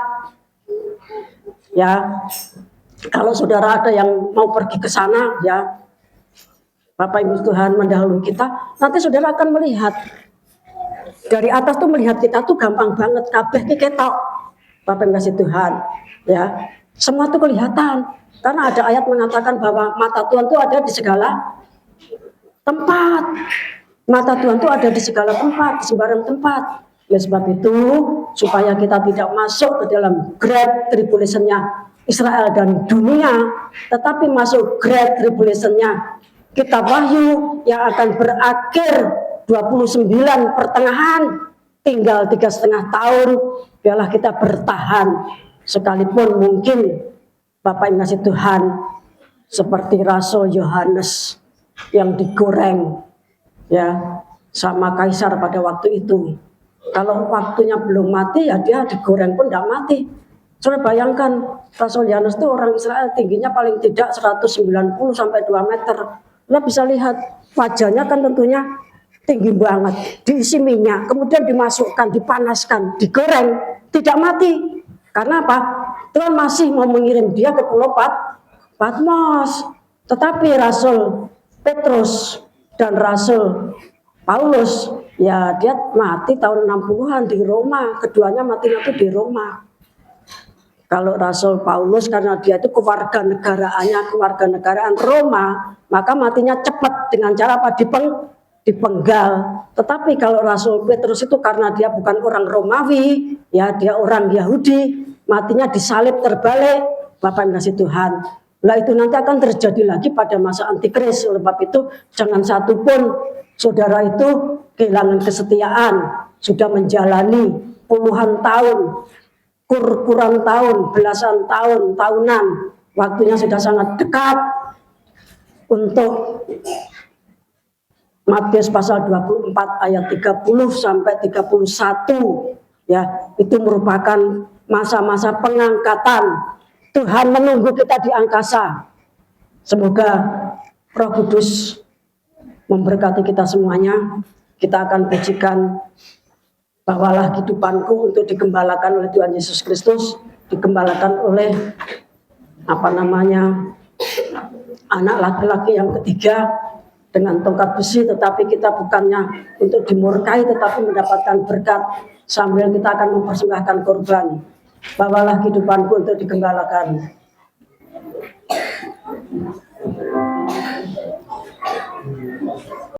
Ya, kalau saudara ada yang mau pergi ke sana, ya Bapak Ibu Tuhan mendahului kita, nanti saudara akan melihat. Dari atas tuh melihat kita tuh gampang banget, kabeh ketok. Bapak yang kasih Tuhan, ya. Semua tuh kelihatan. Karena ada ayat mengatakan bahwa mata Tuhan tuh ada di segala tempat. Mata Tuhan tuh ada di segala tempat, di sembarang tempat. Oleh sebab itu, supaya kita tidak masuk ke dalam Great Tribulation-nya Israel dan dunia, tetapi masuk Great Tribulation-nya kitab Wahyu yang akan berakhir 29 pertengahan, tinggal 3,5 tahun, biarlah kita bertahan. Sekalipun mungkin Bapak yang kasih Tuhan seperti Rasul Yohanes yang digoreng, ya, sama kaisar pada waktu itu. Kalau waktunya belum mati, ya dia digoreng pun tidak mati. Saudara bayangkan, Rasul Yohanes itu orang Israel, tingginya paling tidak 190 sampai 2 meter. Kita bisa lihat wajahnya kan tentunya tinggi banget, diisi minyak, kemudian dimasukkan, dipanaskan, digoreng, tidak mati. Karena apa? Tuhan masih mau mengirim dia ke Pulau Patmos. Tetapi Rasul Petrus dan Rasul Paulus, ya dia mati tahun 60-an di Roma. Keduanya matinya itu di Roma. Kalau Rasul Paulus karena dia itu kewarganegaraan Roma, maka matinya cepat dengan cara apa? Dipenggal. Tetapi kalau Rasul Petrus itu karena dia bukan orang Romawi, ya dia orang Yahudi, matinya disalib terbalik. Bapak yang kasih Tuhan. Nah itu nanti akan terjadi lagi pada masa Antikris. Oleh sebab itu jangan satupun saudara itu kehilangan kesetiaan, sudah menjalani puluhan tahun, kurang tahun, belasan tahun, tahunan, waktunya sudah sangat dekat untuk Matius pasal 24 ayat 30 sampai 31, ya, itu merupakan masa-masa pengangkatan. Tuhan menunggu kita di angkasa. Semoga Roh Kudus memberkati kita semuanya. Kita akan pujikan bawalah kehidupanku untuk digembalakan oleh Tuhan Yesus Kristus, digembalakan oleh anak laki-laki yang ketiga dengan tongkat besi, tetapi kita bukannya untuk dimurkai tetapi mendapatkan berkat sambil kita akan mempersembahkan korban. Bawalah kehidupanku untuk digembalakan.